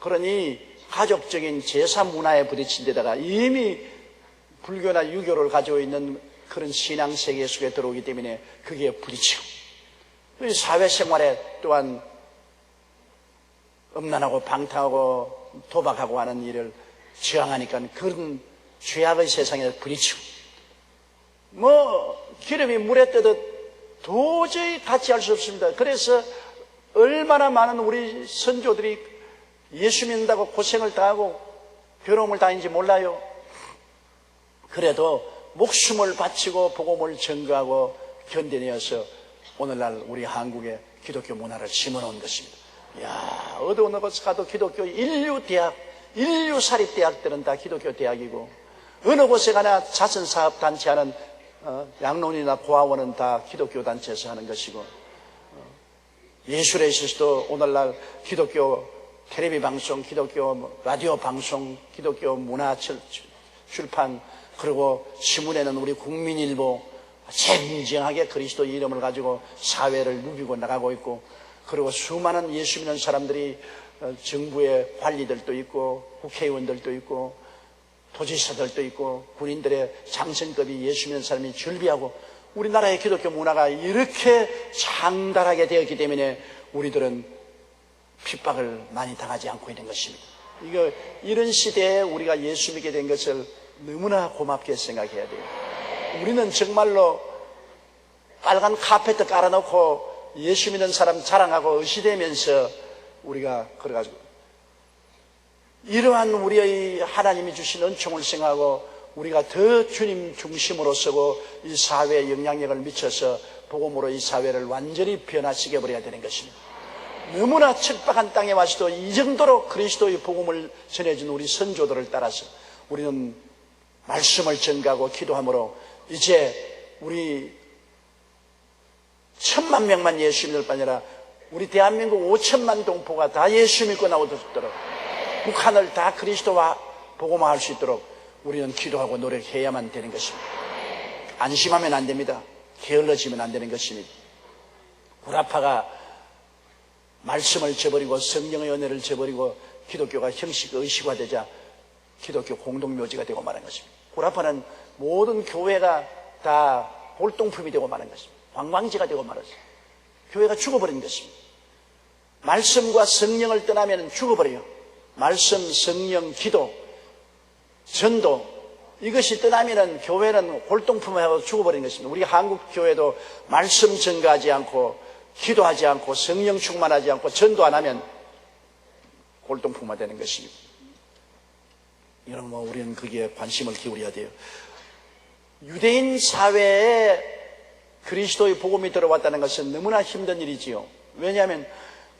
그러니 가족적인 제사 문화에 부딪힌 데다가 이미 불교나 유교를 가지고 있는 그런 신앙 세계 속에 들어오기 때문에 그게 부딪히고 이 사회생활에 또한 음란하고 방탕하고 도박하고 하는 일을 저항하니까 그런 죄악의 세상에 부딪히고 기름이 물에 뜨듯 도저히 같이 할 수 없습니다. 그래서 얼마나 많은 우리 선조들이 예수 믿는다고 고생을 당하고 괴로움을 당했는지 몰라요. 그래도 목숨을 바치고 복음을 전거하고 견뎌내어서 오늘날 우리 한국의 기독교 문화를 심어놓은 것입니다. 어느 곳 가도 기독교 인류대학, 인류사립대학들은 다 기독교 대학이고, 어느 곳에 가나 자선사업단체 하는 양론이나 고아원은 다 기독교 단체에서 하는 것이고, 예술에 있어서도 오늘날 기독교 텔레비 방송, 기독교 라디오 방송, 기독교 문화 출판, 그리고 신문에는 우리 국민일보 진정하게 그리스도 이름을 가지고 사회를 누비고 나가고 있고, 그리고 수많은 예수 믿는 사람들이 정부의 관리들도 있고 국회의원들도 있고 도지사들도 있고 군인들의 장성급이 예수 믿는 사람이 즐비하고, 우리나라의 기독교 문화가 이렇게 장달하게 되었기 때문에 우리들은 핍박을 많이 당하지 않고 있는 것입니다. 이런 시대에 우리가 예수 믿게 된 것을 너무나 고맙게 생각해야 돼요. 우리는 정말로 빨간 카페트 깔아놓고 예수 믿는 사람 자랑하고 의시되면서 우리가 그래가지고 이러한 우리의 하나님이 주신 은총을 생각하고 우리가 더 주님 중심으로 서고 이 사회에 영향력을 미쳐서 복음으로 이 사회를 완전히 변화시켜 버려야 되는 것입니다. 너무나 척박한 땅에 와서도 이 정도로 그리스도의 복음을 전해준 우리 선조들을 따라서 우리는 말씀을 전가하고 기도함으로 이제 우리 1000만 명만 예수 믿을 뿐 아니라 우리 대한민국 5천만 동포가 다 예수 믿고 나오도록, 북한을 다 그리스도와 복음화할 수 있도록 우리는 기도하고 노력해야만 되는 것입니다. 안심하면 안 됩니다. 게을러지면 안 되는 것입니다. 구라파가 말씀을 저버리고 성령의 은혜를 저버리고 기독교가 형식 의식화되자 기독교 공동묘지가 되고 말한 것입니다. 구라파는 모든 교회가 다 골동품이 되고 말한 것입니다. 관광지가 되고 말았어요. 교회가 죽어버린 것입니다. 말씀과 성령을 떠나면 죽어버려요. 말씀, 성령, 기도, 전도, 이것이 떠나면 교회는 골동품하고 죽어버린 것입니다. 우리 한국 교회도 말씀 전가하지 않고 기도하지 않고 성령 충만하지 않고 전도 안 하면 골동품화 되는 것입니다. 여러분, 우리는 거기에 관심을 기울여야 돼요. 유대인 사회에 그리스도의 복음이 들어왔다는 것은 너무나 힘든 일이지요. 왜냐하면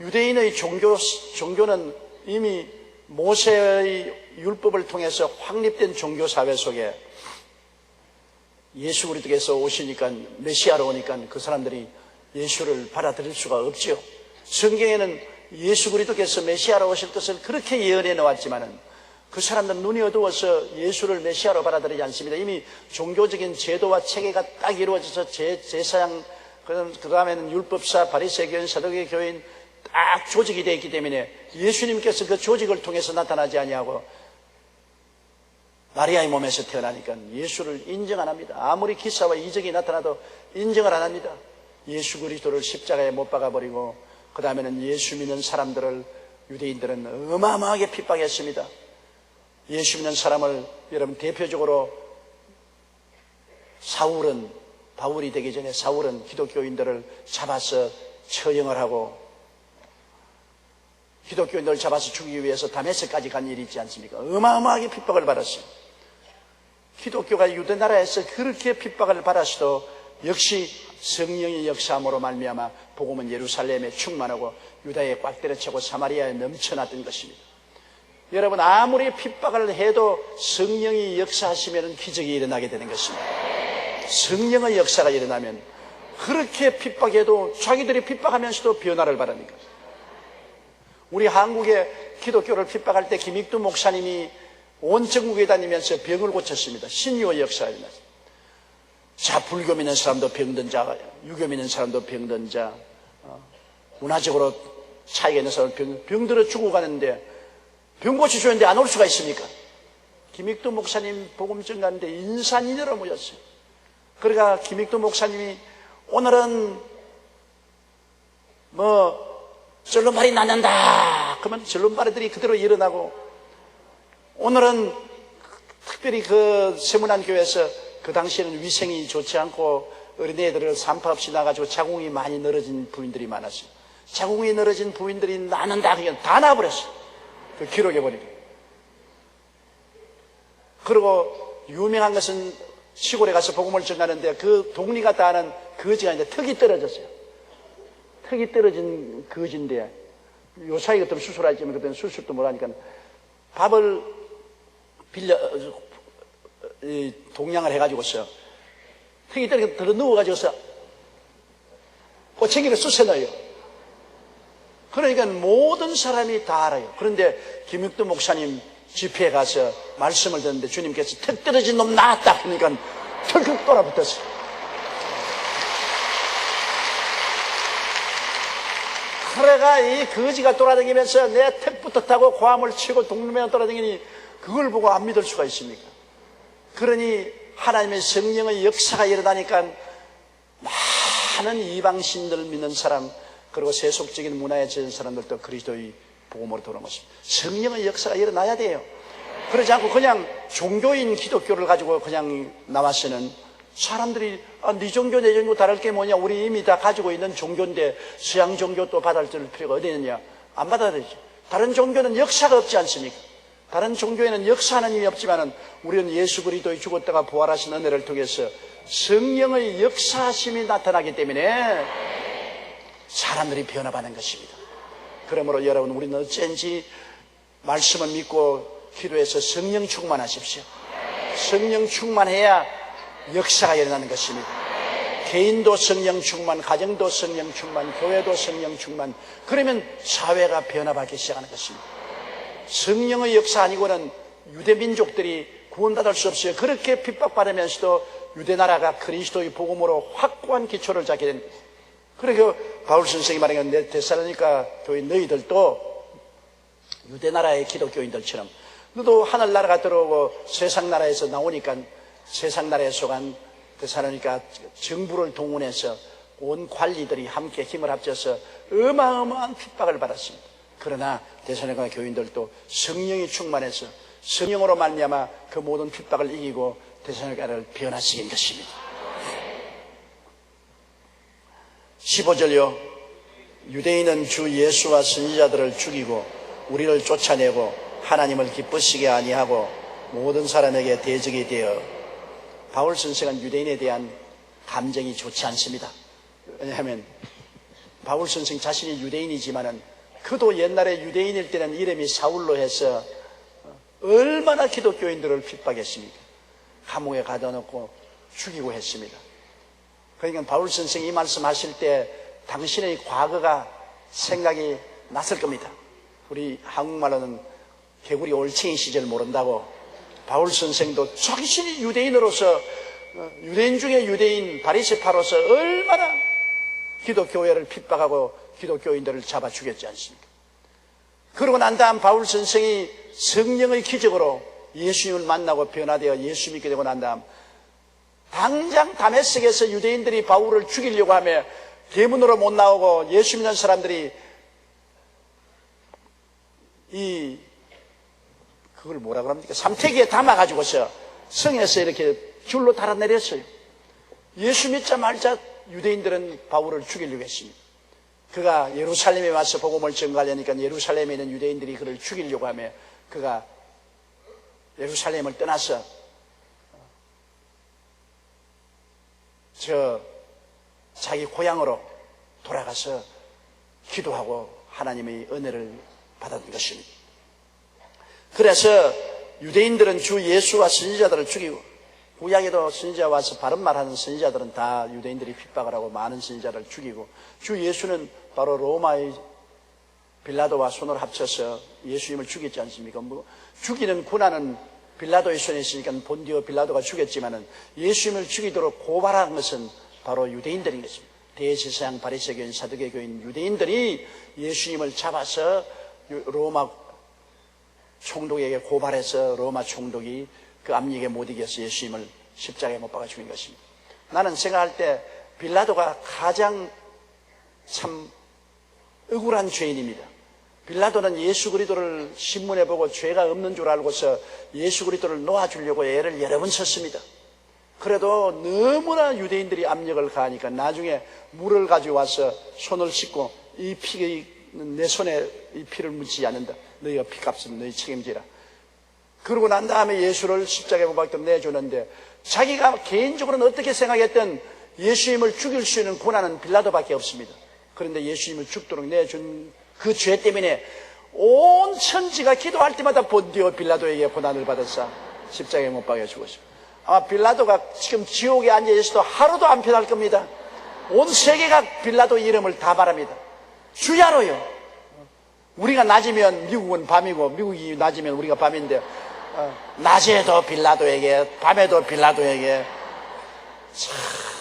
유대인의 종교는 이미 모세의 율법을 통해서 확립된 종교사회 속에 예수 그리스도께서 오시니까, 메시아로 오니까 그 사람들이 예수를 받아들일 수가 없지요. 성경에는 예수 그리스도께서 메시아로 오실 것을 그렇게 예언해 놓았지만은 그 사람들은 눈이 어두워서 예수를 메시아로 받아들이지 않습니다. 이미 종교적인 제도와 체계가 딱 이루어져서 제사장, 그 다음에는 율법사, 바리새교인, 사두개 교인 딱 조직이 되어 있기 때문에 예수님께서 그 조직을 통해서 나타나지 아니하고 마리아의 몸에서 태어나니까 예수를 인정 안 합니다. 아무리 기사와 이적이 나타나도 인정을 안 합니다. 예수 그리스도를 십자가에 못 박아버리고 그 다음에는 예수 믿는 사람들을 유대인들은 어마어마하게 핍박했습니다. 예수 믿는 사람을 여러분 대표적으로 바울이 되기 전에 사울은 기독교인들을 잡아서 처형을 하고 기독교인들을 잡아서 죽이기 위해서 다메섹까지 간 일이 있지 않습니까? 어마어마하게 핍박을 받았어요. 기독교가 유대 나라에서 그렇게 핍박을 받았어도 역시 성령의 역사함으로 말미암아 복음은 예루살렘에 충만하고 유다에 꽉 때려차고 사마리아에 넘쳐났던 것입니다. 여러분, 아무리 핍박을 해도 성령이 역사하시면 기적이 일어나게 되는 것입니다. 성령의 역사가 일어나면 그렇게 핍박해도 자기들이 핍박하면서도 변화를 바라니까. 우리 한국의 기독교를 핍박할 때 김익두 목사님이 온 전국에 다니면서 병을 고쳤습니다. 신유의 역사가 일어났습니다. 자, 불교 믿는 사람도 병든 자, 유교 믿는 사람도 병든 자, 문화적으로 차이가 있는 사람은 병들어 죽어가는데 병 고쳐주는데 안 올 수가 있습니까? 김익두 목사님 복음 전가하는데 인산인해로 모였어요. 그러니까 김익두 목사님이 오늘은 절름발이 낫는다 그러면 절름발이들이 그대로 일어나고, 오늘은 특별히 그 세문안교회에서 그 당시에는 위생이 좋지 않고 어린애들을 산파 없이 나가지고 자궁이 많이 늘어진 부인들이 많았어요. 자궁이 늘어진 부인들이 나는다 그냥 다 나와버렸어요. 그 기록에 보니까. 그리고 유명한 것은 시골에 가서 복음을 전하는데 그 동리가 다 하는 거지가 있는데 턱이 떨어졌어요. 턱이 떨어진 거지인데 요사이 같으면 수술하지만 그때는 수술도 못하니까 밥을 빌려 동양을 해가지고서 턱이 떨어져 들어 누워가지고서 꼬챙이를 쑤셔 넣어요. 그러니까 모든 사람이 다 알아요. 그런데 김육도 목사님 집회에 가서 말씀을 듣는데 주님께서 턱 떨어진 놈 나왔다 그러니까 털컥 돌아붙었어요. 그래가 이 거지가 돌아다니면서 내 턱부터 타고 고함을 치고 동네에 돌아다니니 그걸 보고 안 믿을 수가 있습니까? 그러니 하나님의 성령의 역사가 일어나니까 많은 이방신들을 믿는 사람, 그리고 세속적인 문화에 젖은 사람들도 그리스도의 복음으로 돌아온 것입니다. 성령의 역사가 일어나야 돼요. 그러지 않고 그냥 종교인 기독교를 가지고 그냥 나와서는 사람들이 네 종교 내 종교 다를 게 뭐냐, 우리 이미 다 가지고 있는 종교인데 서양 종교 또 받아들일 필요가 어디 있느냐, 안 받아들이죠. 다른 종교는 역사가 없지 않습니까? 다른 종교에는 역사하는 힘이 없지만은 우리는 예수 그리스도의 죽었다가 부활하신 은혜를 통해서 성령의 역사심이 나타나기 때문에 사람들이 변화받는 것입니다. 그러므로 여러분, 우리는 어쩐지 말씀을 믿고 기도해서 성령 충만하십시오. 성령 충만해야 역사가 일어나는 것입니다. 개인도 성령 충만, 가정도 성령 충만, 교회도 성령 충만, 그러면 사회가 변화받기 시작하는 것입니다. 성령의 역사 아니고는 유대민족들이 구원받을 수 없어요. 그렇게 핍박받으면서도 유대나라가 그리스도의 복음으로 확고한 기초를 잡게 된 거예요. 그래서 바울 선생이 말하는 내 데살로니가 교인 너희들도 유대나라의 기독교인들처럼 너도 하늘나라가 들어오고 세상나라에서 나오니까 세상나라에 속한 데살로니가 정부를 동원해서 온 관리들이 함께 힘을 합쳐서 어마어마한 핍박을 받았습니다. 그러나 데살로니가 교인들도 성령이 충만해서 성령으로 말미암아 그 모든 핍박을 이기고 데살로니가를 변화시킨 것입니다. 15절요. 유대인은 주 예수와 선지자들을 죽이고 우리를 쫓아내고 하나님을 기쁘시게 아니하고 모든 사람에게 대적이 되어. 바울 선생은 유대인에 대한 감정이 좋지 않습니다. 왜냐하면 바울 선생 자신이 유대인이지만은 그도 옛날에 유대인일 때는 이름이 사울로 해서 얼마나 기독교인들을 핍박했습니까? 감옥에 가둬놓고 죽이고 했습니다. 그러니까 바울 선생이 이 말씀하실 때 당신의 과거가 생각이 났을 겁니다. 우리 한국말로는 개구리 올챙이 시절 모른다고 바울 선생도 자신이 유대인으로서, 유대인 중에 유대인 바리새파로서 얼마나 기독교회를 핍박하고 기독교인들을 잡아 죽였지 않습니까? 그러고 난 다음 바울 선생이 성령의 기적으로 예수님을 만나고 변화되어 예수 믿게 되고 난 다음 당장 다메섹에서 유대인들이 바울을 죽이려고 하며 대문으로 못 나오고 예수 믿는 사람들이 그걸 뭐라 그럽니까? 삼태기에 담아가지고서 성에서 이렇게 줄로 달아내렸어요. 예수 믿자 말자 유대인들은 바울을 죽이려고 했습니다. 그가 예루살렘에 와서 복음을 전가하려니까 예루살렘에 있는 유대인들이 그를 죽이려고 하며 그가 예루살렘을 떠나서 자기 고향으로 돌아가서 기도하고 하나님의 은혜를 받았던 것입니다. 그래서 유대인들은 주 예수와 선지자들을 죽이고, 구약에도 선지자 와서 바른 말하는 선지자들은 다 유대인들이 핍박을 하고 많은 선지자를 죽이고, 주 예수는 바로 로마의 빌라도와 손을 합쳐서 예수님을 죽였지 않습니까? 죽이는 고난은 빌라도의 손에 있으니까 본디오 빌라도가 죽였지만은 예수님을 죽이도록 고발한 것은 바로 유대인들인 것입니다. 대제사장, 바리새교인, 사두개교인 유대인들이 예수님을 잡아서 로마 총독에게 고발해서 로마 총독이 그 압력에 못 이겨서 예수님을 십자가에 못 박아 죽인 것입니다. 나는 생각할 때 빌라도가 가장 참 억울한 죄인입니다. 빌라도는 예수 그리스도를 신문해 보고 죄가 없는 줄 알고서 예수 그리스도를 놓아주려고 애를 여러 번 썼습니다. 그래도 너무나 유대인들이 압력을 가하니까 나중에 물을 가져와서 손을 씻고 내 손에 이 피를 묻히지 않는다. 너희가 피값은 너희 책임지라. 그러고 난 다음에 예수를 십자가에 못 박혀 내주는데 자기가 개인적으로는 어떻게 생각했든 예수님을 죽일 수 있는 고난은 빌라도밖에 없습니다. 그런데 예수님을 죽도록 내준 그 죄 때문에 온 천지가 기도할 때마다 본디오 빌라도에게 고난을 받았사 십자가에 못 박여 죽었습니다. 아마 빌라도가 지금 지옥에 앉아 있어도 하루도 안 편할 겁니다. 온 세계가 빌라도 이름을 다 바랍니다. 주야로요. 우리가 낮이면 미국은 밤이고 미국이 낮이면 우리가 밤인데 낮에도 빌라도에게 밤에도 빌라도에게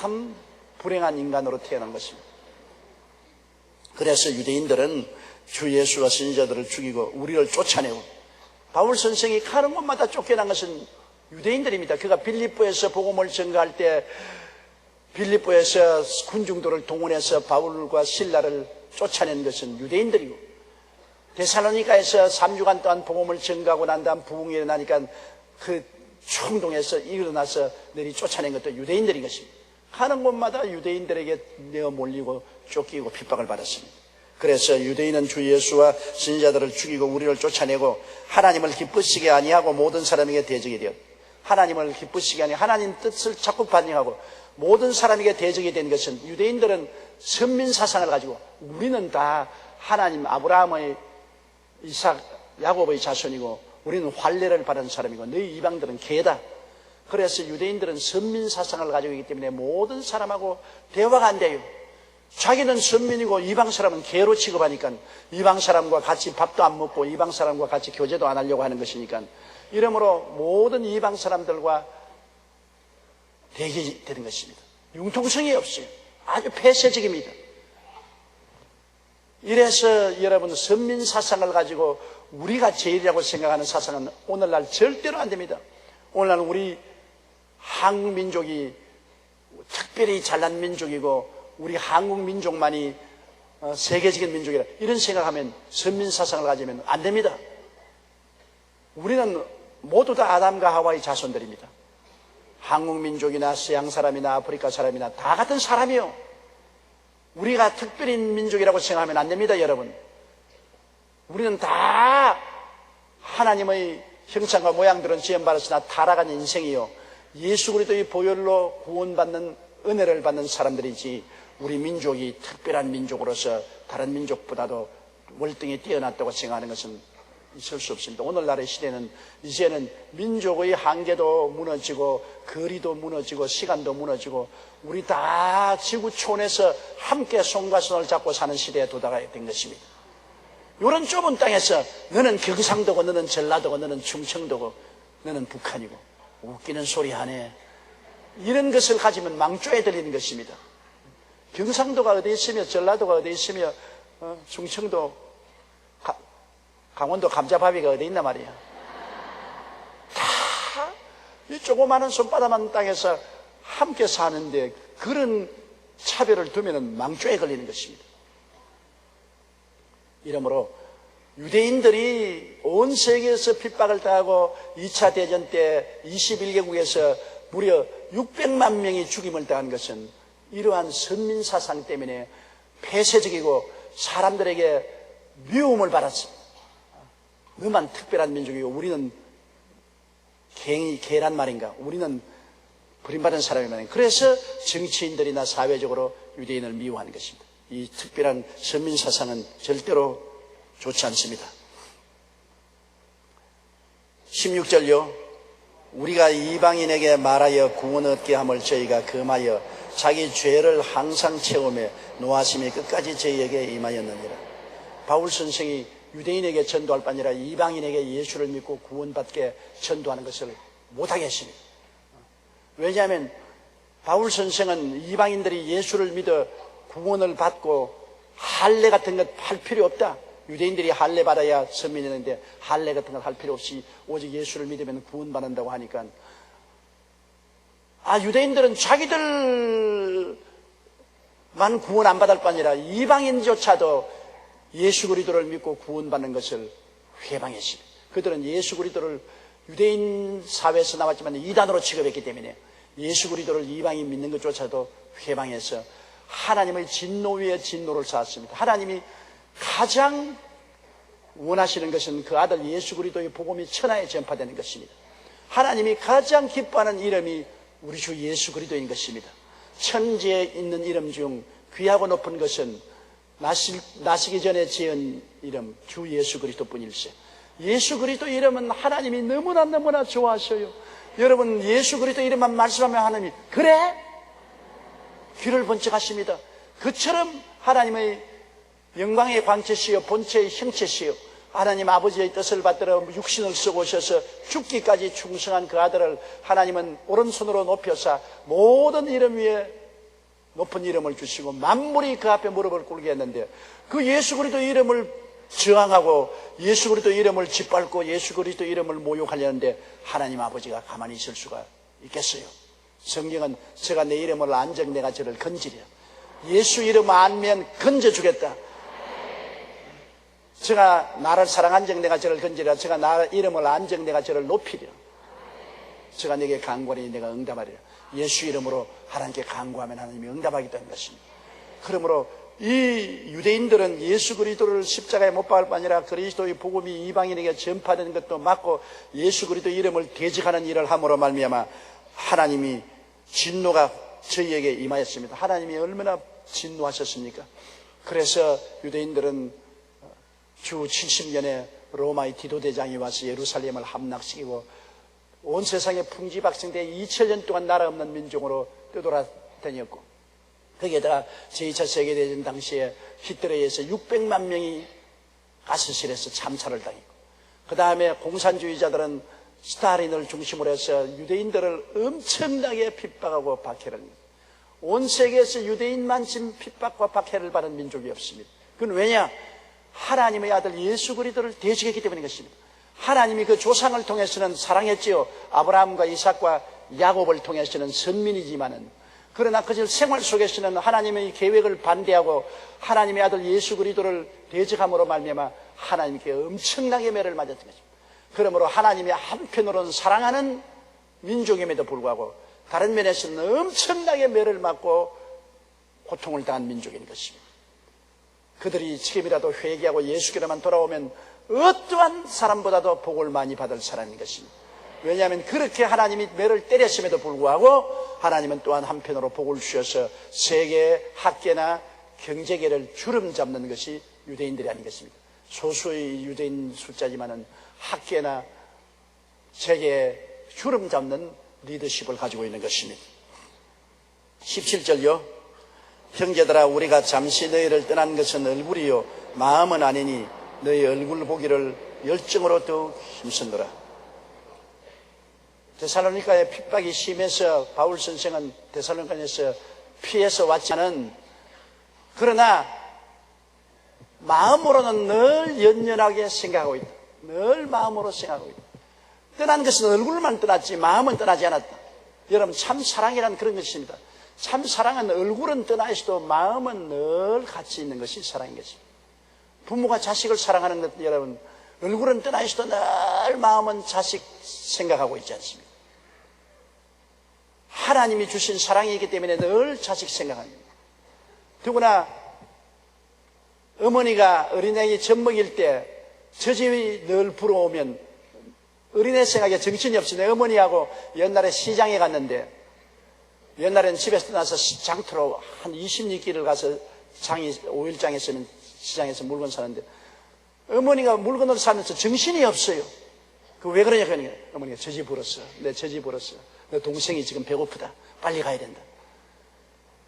참 불행한 인간으로 태어난 것입니다. 그래서 유대인들은 주 예수와 선지자들을 죽이고 우리를 쫓아내고 바울 선생이 가는 곳마다 쫓겨난 것은 유대인들입니다. 그가 빌립보에서 복음을 전가할 때 빌립보에서 군중들을 동원해서 바울과 실라를 쫓아낸 것은 유대인들이고 데살로니가에서 3주간 동안 복음을 전가하고 난 다음 부흥이 일어나니까 그 충동에서 일어나서 내리 쫓아낸 것도 유대인들인 것입니다. 가는 곳마다 유대인들에게 내어 몰리고 쫓기고 핍박을 받았습니다. 그래서 유대인은 주 예수와 선지자들을 죽이고 우리를 쫓아내고 하나님을 기쁘시게 아니하고 모든 사람에게 대적이 되었다. 하나님을 기쁘시게 아니 하나님 뜻을 자꾸 반영하고 모든 사람에게 대적이 된 것은 유대인들은 선민 사상을 가지고 우리는 다 하나님 아브라함의 이삭 야곱의 자손이고 우리는 환례를 받은 사람이고 너희 이방들은 개다. 그래서 유대인들은 선민 사상을 가지고 있기 때문에 모든 사람하고 대화가 안 돼요. 자기는 선민이고 이방 사람은 개로 취급하니까 이방 사람과 같이 밥도 안 먹고 이방 사람과 같이 교제도 안 하려고 하는 것이니까 이러므로 모든 이방 사람들과 대결이 되는 것입니다. 융통성이 없어요. 아주 폐쇄적입니다. 이래서 여러분 선민 사상을 가지고 우리가 제일이라고 생각하는 사상은 오늘날 절대로 안 됩니다. 오늘날 우리 한국 민족이 특별히 잘난 민족이고 우리 한국 민족만이 세계적인 민족이라 이런 생각하면 선민 사상을 가지면 안 됩니다. 우리는 모두 다 아담과 하와의 자손들입니다. 한국 민족이나 서양 사람이나 아프리카 사람이나 다 같은 사람이요. 우리가 특별한 민족이라고 생각하면 안 됩니다, 여러분. 우리는 다 하나님의 형상과 모양들은 지음받았으나 타락한 인생이요. 예수 그리스도의 보혈로 구원받는 은혜를 받는 사람들이지 우리 민족이 특별한 민족으로서 다른 민족보다도 월등히 뛰어났다고 생각하는 것은 있을 수 없습니다. 오늘날의 시대는 이제는 민족의 한계도 무너지고 거리도 무너지고 시간도 무너지고 우리 다 지구촌에서 함께 손과 손을 잡고 사는 시대에 도달하게 된 것입니다. 이런 좁은 땅에서 너는 경상도고 너는 전라도고 너는 충청도고 너는 북한이고 웃기는 소리 하네. 이런 것을 가지면 망조에 들리는 것입니다. 경상도가 어디 있으며 전라도가 어디 있으며 충청도 강원도 감자바위가 어디 있나 말이야. 다 이 조그마한 손바닥만 땅에서 함께 사는데 그런 차별을 두면 망조에 걸리는 것입니다. 이러므로 유대인들이 온 세계에서 핍박을 당하고 2차 대전 때 21개국에서 무려 600만 명이 죽임을 당한 것은 이러한 선민사상 때문에 폐쇄적이고 사람들에게 미움을 받았습니다. 너만 특별한 민족이고 우리는 개란 말인가? 우리는 버림받은 사람이 말인가? 그래서 정치인들이나 사회적으로 유대인을 미워하는 것입니다. 이 특별한 선민사상은 절대로 좋지 않습니다. 16절요. 우리가 이방인에게 말하여 구원 얻게 함을 저희가 금하여 자기 죄를 항상 채우며 노하심이 끝까지 저희에게 임하였느니라. 바울 선생이 유대인에게 전도할 뿐 아니라 이방인에게 예수를 믿고 구원받게 전도하는 것을 못하게 했습니다. 왜냐하면 바울 선생은 이방인들이 예수를 믿어 구원을 받고 할례 같은 것 할 필요 없다. 유대인들이 할례 받아야 선민이었는데 할례 같은 걸 할 필요 없이 오직 예수를 믿으면 구원받는다고 하니까 유대인들은 자기들만 구원 안 받을 뿐 아니라 이방인조차도 예수 그리스도를 믿고 구원받는 것을 회방했습니다. 그들은 예수 그리스도를 유대인 사회에서 나왔지만 이단으로 취급했기 때문에 예수 그리스도를 이방인 믿는 것조차도 회방해서 하나님의 진노 위에 진노를 쌓았습니다. 하나님이 가장 원하시는 것은 그 아들 예수 그리스도의 복음이 천하에 전파되는 것입니다. 하나님이 가장 기뻐하는 이름이 우리 주 예수 그리스도인 것입니다. 천지에 있는 이름 중 귀하고 높은 것은 나시기 전에 지은 이름 주 예수 그리스도뿐일세. 예수 그리스도 이름은 하나님이 너무나 좋아하셔요. 여러분, 예수 그리스도 이름만 말씀하면 하나님이 그래? 귀를 번쩍하십니다. 그처럼 하나님의 영광의 광채시여 본체의 형체시여 하나님 아버지의 뜻을 받들어 육신을 쓰고 오셔서 죽기까지 충성한 그 아들을 하나님은 오른손으로 높여서 모든 이름 위에 높은 이름을 주시고 만물이 그 앞에 무릎을 꿇게 했는데 그 예수 그리스도 이름을 저항하고 예수 그리스도 이름을 짓밟고 예수 그리스도 이름을 모욕하려는데 하나님 아버지가 가만히 있을 수가 있겠어요? 성경은 제가 내 이름을 안정 내가 저를 건지리라. 예수 이름 안면 건져주겠다. 제가 나를 사랑한즉 내가 저를 건지리라. 제가 나 이름을 안즉 내가 저를 높이리라. 제가 내게 간구하니 내가 응답하리라. 예수 이름으로 하나님께 간구하면 하나님이 응답하겠다는 것입니다. 그러므로 이 유대인들은 예수 그리스도를 십자가에 못 박을 뿐 아니라 그리스도의 복음이 이방인에게 전파되는 것도 맞고 예수 그리스도 이름을 대적하는 일을 함으로 말미암아 하나님이 진노가 저희에게 임하였습니다. 하나님이 얼마나 진노하셨습니까? 그래서 유대인들은 주 70년에 로마의 디도대장이 와서 예루살렘을 함락시키고 온 세상에 풍지박성대 2000년 동안 나라 없는 민족으로 떠돌아다녔고 거기에다가 제2차 세계대전 당시에 히틀러에 의해서 600만 명이 가스실에서 참살을 당했고 그 다음에 공산주의자들은 스탈린을 중심으로 해서 유대인들을 엄청나게 핍박하고 박해를 합니다. 온 세계에서 유대인만 지금 핍박과 박해를 받은 민족이 없습니다. 그건 왜냐? 하나님의 아들 예수 그리스도를 대적했기 때문인 것입니다. 하나님이 그 조상을 통해서는 사랑했지요. 아브라함과 이삭과 야곱을 통해서는 선민이지만은 그러나 그 생활 속에서는 하나님의 계획을 반대하고 하나님의 아들 예수 그리스도를 대적함으로 말미암아 하나님께 엄청나게 매를 맞았던 것입니다. 그러므로 하나님이 한편으로는 사랑하는 민족임에도 불구하고 다른 면에서는 엄청나게 매를 맞고 고통을 당한 민족인 것입니다. 그들이 지금이라도 회개하고 예수께로만 돌아오면 어떠한 사람보다도 복을 많이 받을 사람인 것입니다. 왜냐하면 그렇게 하나님이 매를 때렸음에도 불구하고 하나님은 또한 한편으로 복을 주셔서 세계 학계나 경제계를 주름 잡는 것이 유대인들이 아닌 것입니다. 소수의 유대인 숫자지만은 학계나 세계에 주름 잡는 리더십을 가지고 있는 것입니다. 17절요. 형제들아 우리가 잠시 너희를 떠난 것은 얼굴이요 마음은 아니니 너희 얼굴 보기를 열정으로 더욱 힘쓰노라. 데살로니가의 핍박이 심해서 바울 선생은 데살로니가에서 피해서 왔지만은 그러나 마음으로는 늘 연연하게 생각하고 있다. 늘 마음으로 생각하고 있다. 떠난 것은 얼굴만 떠났지 마음은 떠나지 않았다. 여러분 참 사랑이란 그런 것입니다. 참 사랑은 얼굴은 떠나 있어도 마음은 늘 같이 있는 것이 사랑인 것입니다. 부모가 자식을 사랑하는 것 여러분 얼굴은 떠나 있어도 늘 마음은 자식 생각하고 있지 않습니까? 하나님이 주신 사랑이기 때문에 늘 자식 생각합니다. 더구나 어머니가 어린아이 젖 먹일 때 저 집이 늘 불어오면 어린애 생각에 정신이 없이 내 어머니하고 옛날에 시장에 갔는데 옛날에는 집에서 나서 장터로 한 20리길을 가서 장이 5일장에서는 시장에서 물건 사는데 어머니가 물건을 사면서 정신이 없어요. 그 왜 그러냐 그러니까 어머니가 젖이 불었어. 내 젖이 불었어. 내 동생이 지금 배고프다. 빨리 가야 된다.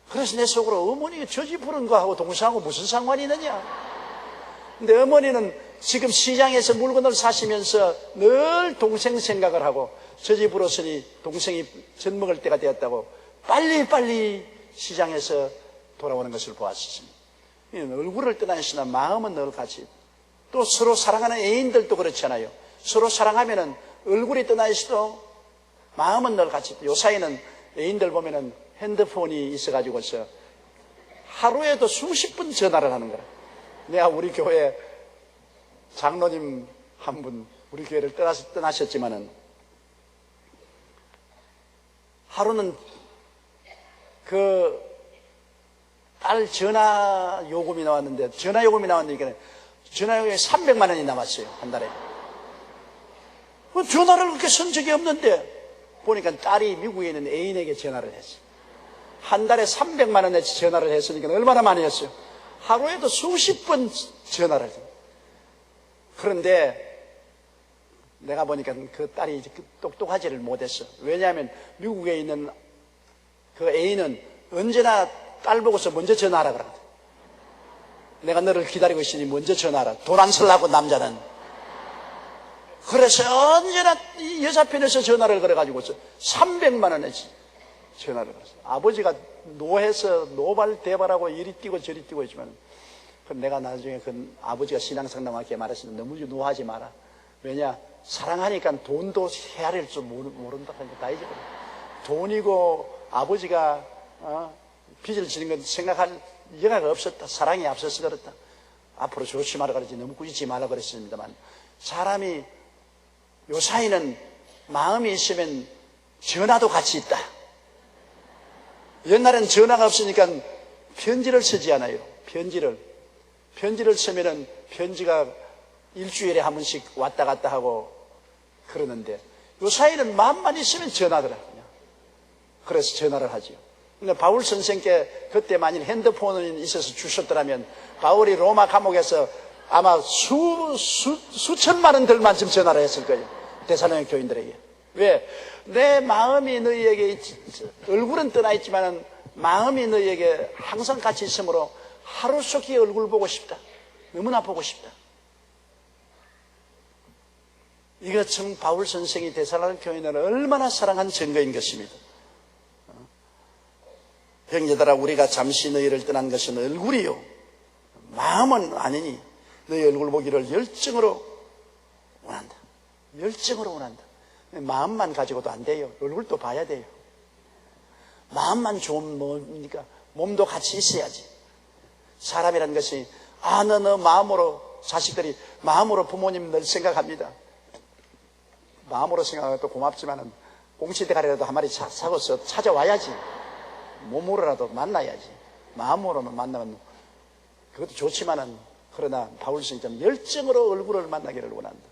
그래서 내 속으로 어머니가 젖이 부른 거하고 동생하고 무슨 상관이 있느냐. 근데 어머니는 지금 시장에서 물건을 사시면서 늘 동생 생각을 하고 젖이 불었으니 동생이 젖 먹을 때가 되었다고 빨리빨리 시장에서 돌아오는 것을 보았습니다. 얼굴을 떠나시나 마음은 늘 같이. 또 서로 사랑하는 애인들도 그렇잖아요. 서로 사랑하면은 얼굴이 떠나 있어도 마음은 늘 같이. 요사이는 애인들 보면은 핸드폰이 있어가지고서 하루에도 수십 번 전화를 하는 거라. 내가 우리 교회 장로님 한 분, 우리 교회를 떠나셨지만은, 하루는 그 딸 전화 요금이 나왔는데, 전화 요금이 전화 요금이 300만 원이 남았어요, 한 달에. 전화를 그렇게 쓴 적이 없는데, 보니까 딸이 미국에 있는 애인에게 전화를 했어요. 한 달에 300만 원어치 전화를 했으니까 얼마나 많이 했어요? 하루에도 수십 번 전화를 했어요. 그런데 내가 보니까 그 딸이 똑똑하지를 못했어. 왜냐하면 미국에 있는 그 애인은 언제나 딸 보고서 먼저 전화하라 그러거든. 내가 너를 기다리고 있으니 먼저 전화하라. 돈 안 쓰려고 남자는. 그래서 언제나 이 여자 편에서 전화를 걸어가지고서 300만 원어치 전화를 걸었어. 아버지가 노해서 노발대발하고 이리 뛰고 저리 뛰고 있지만, 내가 나중에 그 아버지가 신앙상담학교에 말했으면 너무 노하지 마라. 왜냐, 사랑하니까 돈도 헤아릴 줄 모른다 하니까 다 잊어버려. 돈이고 아버지가 빚을 지는 건 생각할 여가가 없었다. 사랑이 앞서서 그렇다. 앞으로 조심하라 그러지 너무 꾸짖지 말라 그랬습니다만, 사람이 요사이는 마음이 있으면 전화도 같이 있다. 옛날엔 전화가 없으니까 편지를 쓰지 않아요. 편지를 쓰면은 편지가 일주일에 한 번씩 왔다 갔다 하고 그러는데, 요사이는 마음만 있으면 전화를 하거든요. 그래서 전화를 하지요. 근데 바울 선생께 그때 만일 핸드폰이 있어서 주셨더라면 바울이 로마 감옥에서 아마 수천만 원 들 만큼 전화를 했을 거예요. 데살로니가 교인들에게. 왜? 내 마음이 너희에게, 얼굴은 떠나 있지만 마음이 너희에게 항상 같이 있으므로 하루속히 얼굴 보고 싶다. 너무나 보고 싶다. 이것은 바울 선생이 데살로니가 교인을 얼마나 사랑한 증거인 것입니다. 형제들아, 우리가 잠시 너희를 떠난 것은 얼굴이요 마음은 아니니 너희 얼굴 보기를 열정으로 원한다. 열정으로 원한다. 마음만 가지고도 안 돼요. 얼굴도 봐야 돼요. 마음만 좋으면 뭡니까? 몸도 같이 있어야지. 사람이라는 것이 너 마음으로, 자식들이 마음으로 부모님 늘 생각합니다. 마음으로 생각해도 고맙지만은 공시대가리라도 한 마리 사고서 찾아와야지. 몸으로라도 만나야지. 마음으로는 만나면 그것도 좋지만은, 그러나 바울 선생님 열정으로 얼굴을 만나기를 원한다.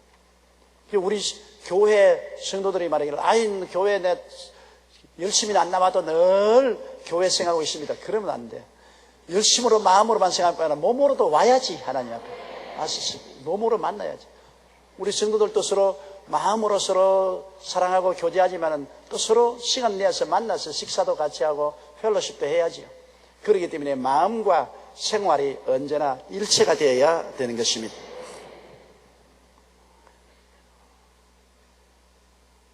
우리 교회 성도들이 말하기를, 교회 내 열심히 안 남아도 늘 교회 생각하고 있습니다. 그러면 안 돼. 열심으로 마음으로만 생각할 거야. 몸으로도 와야지. 하나님 앞에 와서 몸으로 만나야지. 우리 성도들도 서로 마음으로 서로 사랑하고 교제하지만은 또 서로 시간 내서 만나서 식사도 같이 하고 펠로십도 해야지요. 그렇기 때문에 마음과 생활이 언제나 일체가 되어야 되는 것입니다.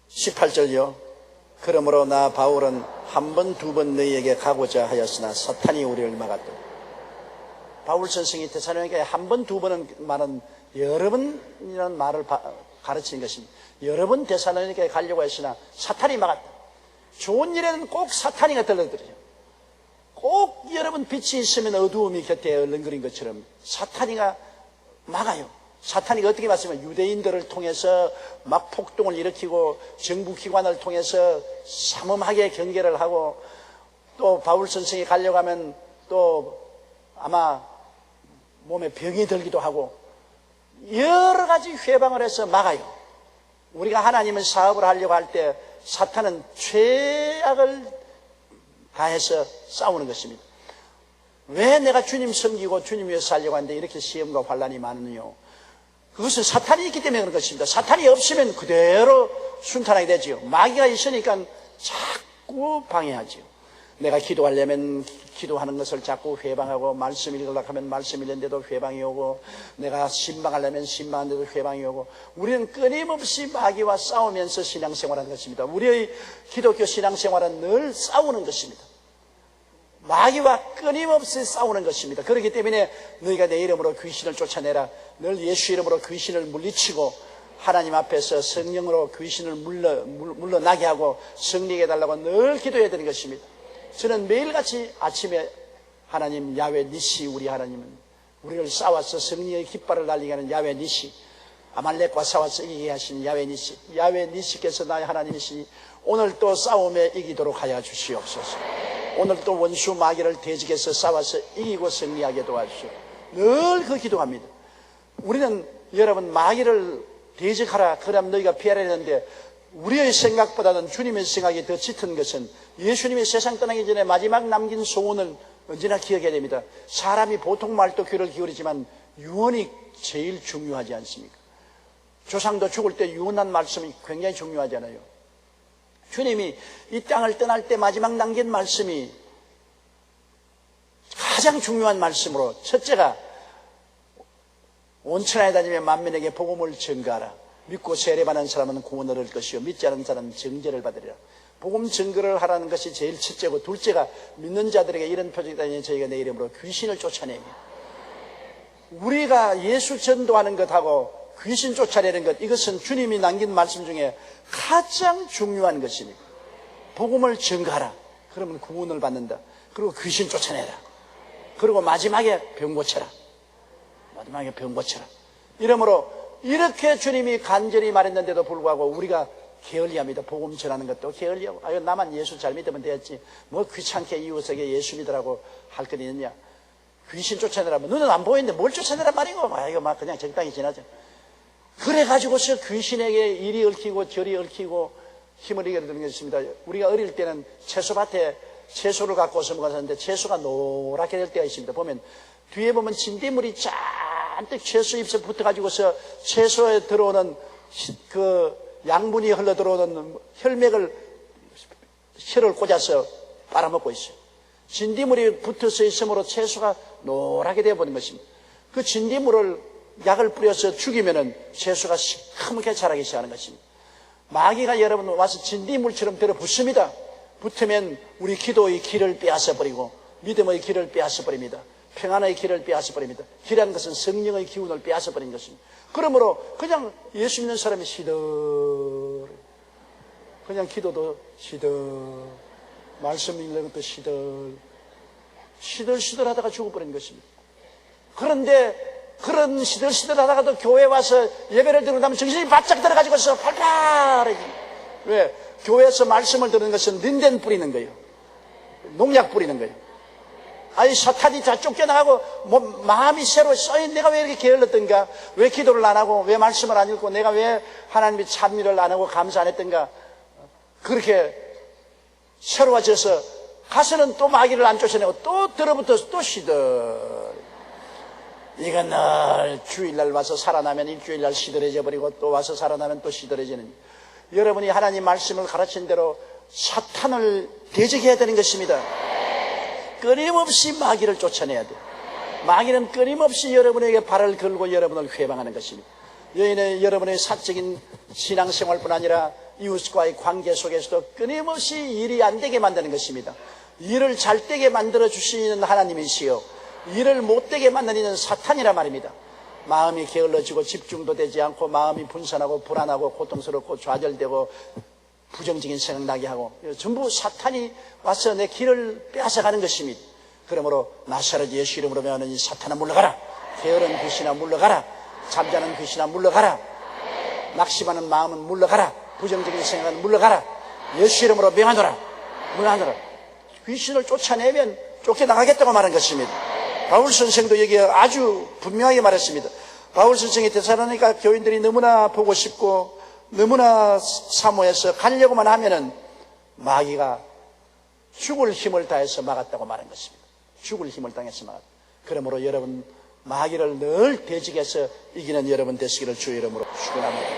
18절요. 그러므로 나 바울은 한 번, 두 번 너희에게 가고자 하였으나 사탄이 우리를 막았다. 바울 선생이 데살로니가에 한 번, 두 번은 말은 여러 번이라는 말을 가르치는 것입니다. 여러 번 데살로니가에 가려고 했으나 사탄이 막았다. 좋은 일에는 꼭 사탄이가 들러들어요. 꼭 여러분 빛이 있으면 어두움이 곁에 얼렁거린 것처럼 사탄이가 막아요. 사탄이가 어떻게 막으면 유대인들을 통해서 막 폭동을 일으키고 정부기관을 통해서 삼엄하게 경계를 하고, 또 바울 선생이 가려고 하면 또 아마 몸에 병이 들기도 하고 여러 가지 회방을 해서 막아요. 우리가 하나님의 사업을 하려고 할 때 사탄은 최악을 다해서 싸우는 것입니다. 왜 내가 주님 섬기고 주님 위해서 살려고 하는데 이렇게 시험과 환난이 많으뇨? 그것은 사탄이 있기 때문에 그런 것입니다. 사탄이 없으면 그대로 순탄하게 되지요. 마귀가 있으니까 자꾸 방해하지요. 내가 기도하려면 기도하는 것을 자꾸 회방하고, 말씀 읽으려고 하면 말씀 읽는데도 회방이 오고, 내가 신방하려면 신방하는데도 회방이 오고, 우리는 끊임없이 마귀와 싸우면서 신앙생활하는 것입니다. 우리의 기독교 신앙생활은 늘 싸우는 것입니다. 마귀와 끊임없이 싸우는 것입니다. 그렇기 때문에 너희가 내 이름으로 귀신을 쫓아내라. 늘 예수 이름으로 귀신을 물리치고 하나님 앞에서 성령으로 귀신을 물러나게 하고 승리하게 해달라고 늘 기도해야 되는 것입니다. 저는 매일같이 아침에 하나님 야훼 니시 우리 하나님은 우리를 싸워서 승리의 깃발을 날리게 하는 야훼 니시, 아말렉과 싸워서 이기게 하신 야훼 니시, 야훼 니시께서 나의 하나님이시니 오늘 또 싸움에 이기도록 하여 주시옵소서. 오늘 또 원수 마귀를 대적해서 싸워서 이기고 승리하게 도와주시오. 늘 그 기도합니다. 우리는 여러분 마귀를 대적하라 그러면 너희가 피하라 했는데 우리의 생각보다는 주님의 생각이 더 짙은 것은 예수님이 세상 떠나기 전에 마지막 남긴 소원을 언제나 기억해야 됩니다. 사람이 보통 말도 귀를 기울이지만 유언이 제일 중요하지 않습니까? 조상도 죽을 때 유언한 말씀이 굉장히 중요하잖아요. 주님이 이 땅을 떠날 때 마지막 남긴 말씀이 가장 중요한 말씀으로, 첫째가 온 천하에 다니며 만민에게 복음을 전가하라. 믿고 세례받는 사람은 구원을 얻을 것이요 믿지 않은 사람은 정죄를 받으리라. 복음 전거를 하라는 것이 제일 첫째고, 둘째가 믿는 자들에게 이런 표적이 다니니 저희가 내 이름으로 귀신을 쫓아내며, 우리가 예수 전도하는 것하고 귀신 쫓아내는 것, 이것은 주님이 남긴 말씀 중에 가장 중요한 것입니다. 복음을 전가하라. 그러면 구원을 받는다. 그리고 귀신 쫓아내라. 그리고 마지막에 병 고쳐라. 마지막에 병 고쳐라. 이러므로 이렇게 주님이 간절히 말했는데도 불구하고 우리가 게을리합니다. 복음 전하는 것도 게을리하고, 아유 나만 예수 잘 믿으면 되었지, 뭐 귀찮게 이웃에게 예수 믿으라고 할 것 있느냐. 귀신 쫓아내라면 눈은 안 보이는데 뭘 쫓아내란 말이고, 이거 막 그냥 적당히 지나죠. 그래가지고서 귀신에게 이리 얽히고 저리 얽히고 힘을 잃게 되는 것이 있습니다. 우리가 어릴 때는 채소밭에 채소를 갖고서 먹었는데 채소가 노랗게 될 때가 있습니다. 보면 뒤에 보면 진딧물이 잔뜩 채소 잎에 붙어가지고서 채소에 들어오는 그 양분이 흘러 들어오는 혈맥을 혀를 꽂아서 빨아먹고 있어요. 진딧물이 붙어서 있으므로 채소가 노랗게 되어버린 것입니다. 그 진딧물을 약을 뿌려서 죽이면은 채소가 시커멓게 자라기 시작하는 것입니다. 마귀가 여러분 와서 진딧물처럼 들어붙습니다. 붙으면 우리 기도의 길을 빼앗아버리고 믿음의 길을 빼앗아버립니다. 평안의 길을 빼앗아버립니다. 길이라는 것은 성령의 기운을 빼앗아버린 것입니다. 그러므로 그냥 예수 믿는 사람이 시들, 그냥 기도도 시들, 말씀 읽는 것도 시들시들하다가 죽어버린 것입니다. 그런데 그런 시들시들하다가도 교회 와서 예배를 드리고 나면 정신이 바짝 들어가지고서 팔팔해집니다. 왜? 교회에서 말씀을 듣는 것은 린넨 뿌리는 거예요. 농약 뿌리는 거예요. 아니 사탄이 다 쫓겨나가고 마음이 새로 써인, 내가 왜 이렇게 게을렀던가, 왜 기도를 안 하고, 왜 말씀을 안 읽고, 내가 왜 하나님의 찬미를 안 하고 감사 안 했던가, 그렇게 새로워져서 가서는 또 마귀를 안 쫓아내고 또 들어붙어서 또 시들. 이건 늘 주일날 와서 살아나면 일주일날 시들해져 버리고 또 와서 살아나면 또 시들해지는, 여러분이 하나님 말씀을 가르친 대로 사탄을 대적해야 되는 것입니다. 끊임없이 마귀를 쫓아내야 돼요. 마귀는 끊임없이 여러분에게 발을 걸고 여러분을 회방하는 것입니다. 여러분의 사적인 신앙생활뿐 아니라 이웃과의 관계 속에서도 끊임없이 일이 안 되게 만드는 것입니다. 일을 잘 되게 만들어 주시는 하나님이시요, 일을 못 되게 만드는 사탄이라 말입니다. 마음이 게을러지고 집중도 되지 않고 마음이 분산하고 불안하고 고통스럽고 좌절되고 부정적인 생각 나게 하고, 전부 사탄이 와서 내 길을 빼앗아가는 것입니다. 그러므로 나사렛 예수 이름으로 명하는 이 사탄아 물러가라. 게으른 귀신아 물러가라. 잠자는 귀신아 물러가라. 낙심하는 마음은 물러가라. 부정적인 생각은 물러가라. 예수 이름으로 명하노라. 물러가노라. 귀신을 쫓아내면 쫓겨나가겠다고 말한 것입니다. 바울 선생도 여기에 아주 분명하게 말했습니다. 바울 선생이 데살로니가 교인들이 너무나 보고 싶고 너무나 사모해서 가려고만 하면은 마귀가 죽을 힘을 다해서 막았다고 말한 것입니다. 죽을 힘을 당해서 막았다. 그러므로 여러분 마귀를 늘 대적해서 이기는 여러분 되시기를 주의 이름으로 축원합니다.